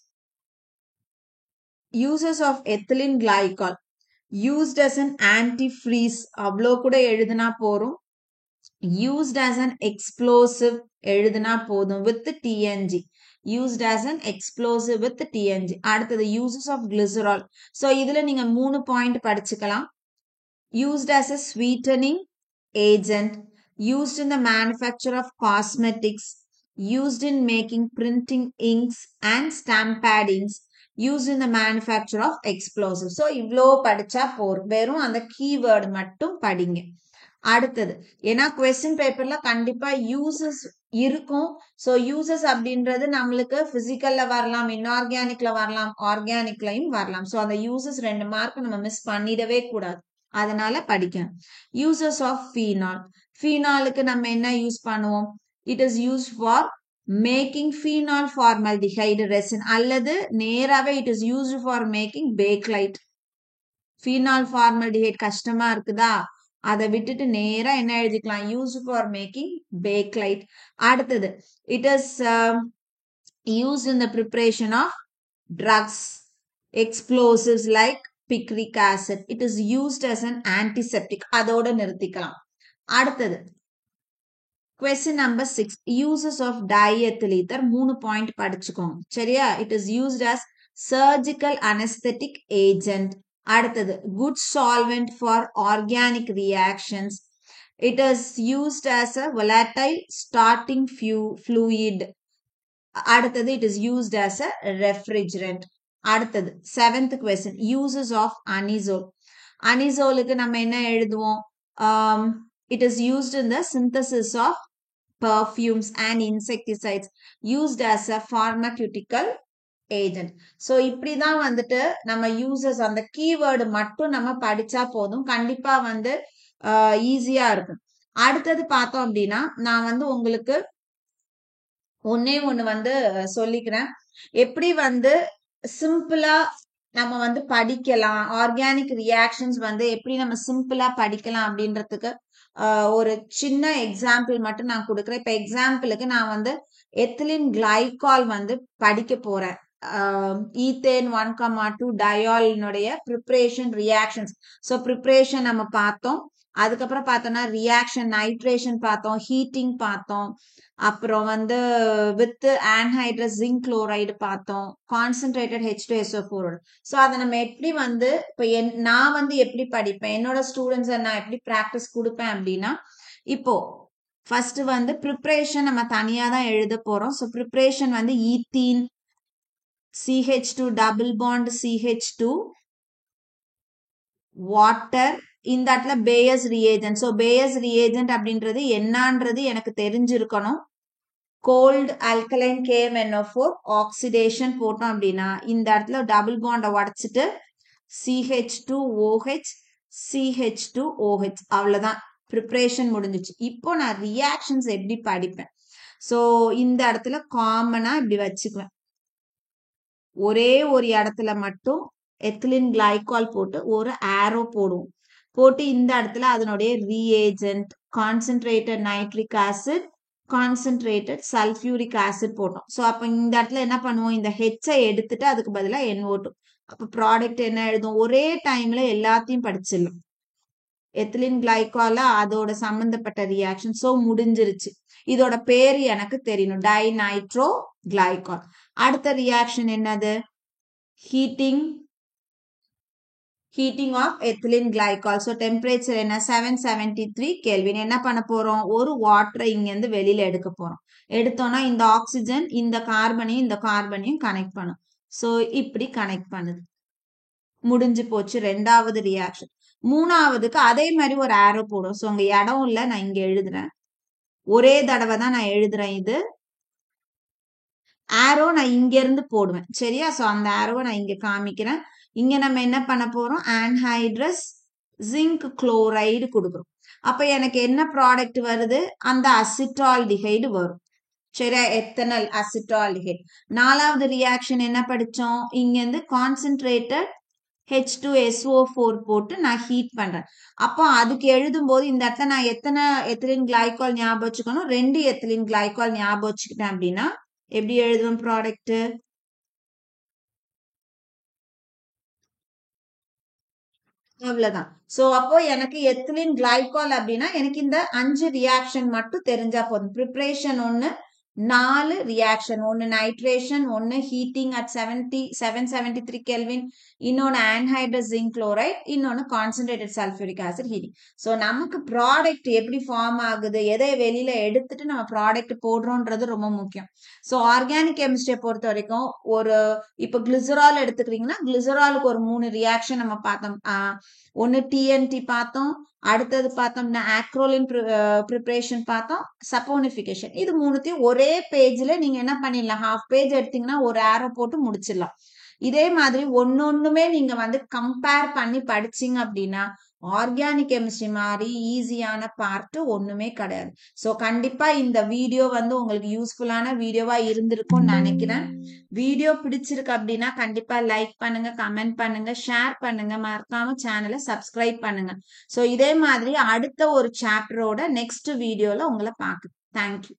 uses of ethylene glycol used as an antifreeze. அவ்வளோ கூட எழுதுனா போறோம். used as an explosive எழுதுனா போதும் with TNG. used as an explosive with TNG. அடுத்தது uses of glycerol. ஸோ இதுல நீங்க 3 பாயிண்ட் படிச்சுக்கலாம். used as a sweetening agent, used in the manufacture of cosmetics, used in making printing inks and stamp paddings, used in the manufacture of explosives. So இவ்வளோ படிச்சா போறோம். வெறும் அந்த keyword மட்டும் படிங்க. அடுத்தது ஏன்னா கொஸ்டின் பேப்பர்ல கண்டிப்பா யூசஸ் இருக்கும். ஸோ யூசஸ் அப்படின்றது நம்மளுக்கு பிசிக்கல்ல வரலாம், இன்ஆர்கானிக்ல வரலாம், ஆர்கானிக்லையும் வரலாம். ஸோ அந்த யூசஸ் 2 மார்க் நம்ம மிஸ் பண்ணிடவே கூடாது, அதனால படிக்கணும். Uses of phenol. ஃபீனாலுக்கு நம்ம என்ன யூஸ் பண்ணுவோம், it is use for making phenol formaldehyde resin அல்லது நேராவே it is used for making bakelite. phenol formaldehyde கஷ்டமா இருக்குதா, அதை விட்டுட்டு நேரா என்ன எழுதிக்கலாம், யூஸ்டு ஃபார் மேக்கிங் பேக்லைட். அடுத்தது it is used in the preparation of drugs, explosives like picric acid. It is used as an antiseptic. அதோட நிறுத்திக்கலாம். அடுத்தது question number 6, uses of diethyl ether 3 point படிச்சுக்கோங்க. சரியா? It is used as surgical anesthetic agent. அடுத்தது good solvent for organic reactions. It is used as a volatile starting fluid. அடுத்தது it is used as a refrigerant. அடுத்தது 7th question, uses of anisole. அனிசோலுக்கு நம்ம என்ன எழுதுவோம்? It is used in the synthesis of perfumes and insecticides, used as a pharmaceutical agent. So இப்படிதான் வந்துட்டு நம்ம uses அந்த keyword மட்டும் நம்ம படிச்சா போதும், கண்டிப்பா வந்து ஈஸியா இருக்கும். அடுத்தது பார்த்தோம் அப்படின்னா நான் வந்து உங்களுக்கு ஒன்னே ஒண்ணு வந்து சொல்லிக்கிறேன், எப்படி வந்து சிம்பிளா நம்ம வந்து படிக்கலாம், ஆர்கானிக் ரியாக்ஷன்ஸ் வந்து எப்படி நம்ம சிம்பிளா படிக்கலாம் அப்படின்றதுக்கு ஒரு சின்ன எக்ஸாம்பிள் மட்டும் நான் கொடுக்குறேன். இப்ப எக்ஸாம்பிளுக்கு நான் வந்து எத்திலின் கிளைகால் வந்து படிக்க போறேன். ஈத்தேன் 1,2 டயாலினுடைய ப்ரிப்பரேஷன் ரியாக்ஷன்ஸ். ஸோ ப்ரிப்பரேஷன் நம்ம பார்த்தோம், அதுக்கப்புறம் பார்த்தோம்னா ரியாக்ஷன் நைட்ரேஷன் பார்த்தோம், ஹீட்டிங் பார்த்தோம், அப்புறம் வந்து வித் ஆன்ஹைட்ரஸ் ஜிங்க் குளோரைடு பார்த்தோம், கான்சென்ட்ரேட்டட் H2SO4. ஸோ அதை நம்ம எப்படி வந்து இப்போ நான் வந்து எப்படி படிப்பேன், என்னோட ஸ்டூடெண்ட்ஸை நான் எப்படி ப்ராக்டிஸ் கொடுப்பேன் அப்படின்னா, இப்போ ஃபர்ஸ்ட் வந்து ப்ரிப்பரேஷன் நம்ம தனியா தான் எழுத போறோம். ஸோ ப்ரிப்பரேஷன் வந்து ethene CH2 double bond CH2 water, இந்த இடத்துல Peyer's reagent. So Peyer's reagent அப்படின்றது என்னன்றது எனக்கு தெரிஞ்சிருக்கணும். கோல்டு அல்கலைன் KMnO4 ஆக்சிடேஷன் போட்டோம் அப்படின்னா இந்த இடத்துல டபுள் பாண்டை உடைச்சிட்டு CH2OH CH2OH, அவ்வளவுதான், ப்ரிப்பரேஷன் முடிஞ்சிச்சு. இப்போ நான் ரியாக்ஷன்ஸ் எப்படி படிப்பேன்? ஸோ இந்த இடத்துல காமனா இப்படி வச்சுக்குவேன், ஒரே ஒரு இடத்துல மட்டும் எத்திலின் கிளைகால் போட்டு ஒரு ஆரோ போடுவோம், போட்டு இந்த இடத்துல அதனுடைய reagent concentrated nitric acid concentrated sulphuric acid போட்டோம். ஸோ அப்போ இந்த இடத்துல என்ன பண்ணுவோம், இந்த ஹெச்சை எடுத்துட்டு அதுக்கு பதிலாக NO2. அப்போ ப்ராடக்ட் என்ன எழுதும், ஒரே டைம்ல எல்லாத்தையும் படிச்சிடலாம். எத்திலின் கிளைகால அதோட சம்பந்தப்பட்ட ரியாக்ஷன். ஸோ முடிஞ்சிருச்சு, இதோட பேரு எனக்கு தெரியணும், டைநைட்ரோ கிளைகால். அடுத்த ரியாக்ஷன் என்னது, heating of ethylene glycol. So temperature என்ன, 773 கெல்வின். என்ன பண்ண போறோம், ஒரு வாட்டரை இங்கேருந்து வெளியில எடுக்க போறோம். எடுத்தோம்னா இந்த ஆக்சிஜன் இந்த கார்பனையும் கனெக்ட் பண்ணும். ஸோ இப்படி கனெக்ட் பண்ணுது, முடிஞ்சு போச்சு ரெண்டாவது ரியாக்ஷன். மூணாவதுக்கு அதே மாதிரி ஒரு ஆரோ போடும். ஸோ அங்க இடம் இல்லை, நான் இங்க எழுதுறேன், ஒரே தடவை தான் நான் எழுதுறேன். இது ஆரோ நான் இங்க இருந்து போடுவேன், சரியா? ஸோ அந்த ஆரோவை நான் இங்க காமிக்கிறேன். இங்க நம்ம என்ன பண்ண போறோம், ஆன்ஹைட்ரஸ் ஜிங்க் குளோரைடு கொடுக்குறோம். அப்ப எனக்கு என்ன ப்ராடக்ட் வருது, அந்த அசிட்டால்டிஹைடு வரும், சரியா? Ethanol acetaldehyde. நாலாவது ரியாக்ஷன் என்ன படிச்சோம், இங்க இருந்து கான்சென்ட்ரேட்டட் H2SO4 போட்டு நான் ஹீட் பண்றேன். அப்போ அதுக்கு எழுதும் போது இந்த இடத்துல நான் எத்தனை எத்திலின் கிளைகால் ஞாபகம் வச்சுக்கணும், 2 எத்திலின் கிளைகால் ஞாபகம் வச்சுக்கிட்டேன் அப்படின்னா எப்படி எழுதுவோம் ப்ராடக்ட், அவ்வளவுதான். சோ அப்போ எனக்கு எத்திலின் கிளைகால் அப்படின்னா எனக்கு இந்த 5 ரியாக்ஷன் மட்டும் தெரிஞ்சா போதும். Preparation 1, 4 reaction, 1 nitration, 1 heating at 773 kelvin, இன்னொன்னு ஆன்ஹைட்ரஸ் ஜிங்க் குளோரைட், இன்னொன்னு concentrated sulphuric acid heating. So நமக்கு ப்ராடக்ட் எப்படி ஃபார்ம் ஆகுது, எதை வெளியில எடுத்துட்டு நம்ம ப்ராடக்ட் போடுறோன்றது ரொம்ப முக்கியம். ஸோ ஆர்கானிக் கெமிஸ்ட்ரியை பொறுத்த வரைக்கும் ஒரு இப்போ கிளிசரால் எடுத்துக்கிறீங்கன்னா கிளிசராலுக்கு ஒரு 3 ரியாக்ஷன் நம்ம பார்த்தோம். ஒன்னு TNT பார்த்தோம், அடுத்தது பார்த்தோம்னா ஆக்ரோலின் ப்ரிப்பரேஷன் பார்த்தோம், சப்போனிஃபிகேஷன். இது மூணுத்தையும் ஒரே பேஜ்ல நீங்க என்ன பண்ணிடலாம், ஹாஃப் பேஜ் எடுத்தீங்கன்னா ஒரு ஆரோ போட்டு முடிச்சிடலாம். இதே மாதிரி ஒன்னொன்னுமே நீங்க வந்து கம்பேர் பண்ணி படிச்சீங்க அப்படின்னா ஆர்கானிக் கெமிஸ்ட்ரி மாதிரி ஈஸியான பார்ட் ஒண்ணுமே கிடையாது. ஸோ கண்டிப்பா இந்த வீடியோ வந்து உங்களுக்கு யூஸ்ஃபுல்லான வீடியோவா இருந்திருக்கும்னு நினைக்கிறேன். வீடியோ பிடிச்சிருக்கு அப்படின்னா கண்டிப்பா லைக் பண்ணுங்க, கமெண்ட் பண்ணுங்க, ஷேர் பண்ணுங்க, மறக்காம சேனலை சப்ஸ்கிரைப் பண்ணுங்க. ஸோ இதே மாதிரி அடுத்த ஒரு சாப்டரோட நெக்ஸ்ட் வீடியோல உங்களை பார்க்குறேன். தேங்க்யூ.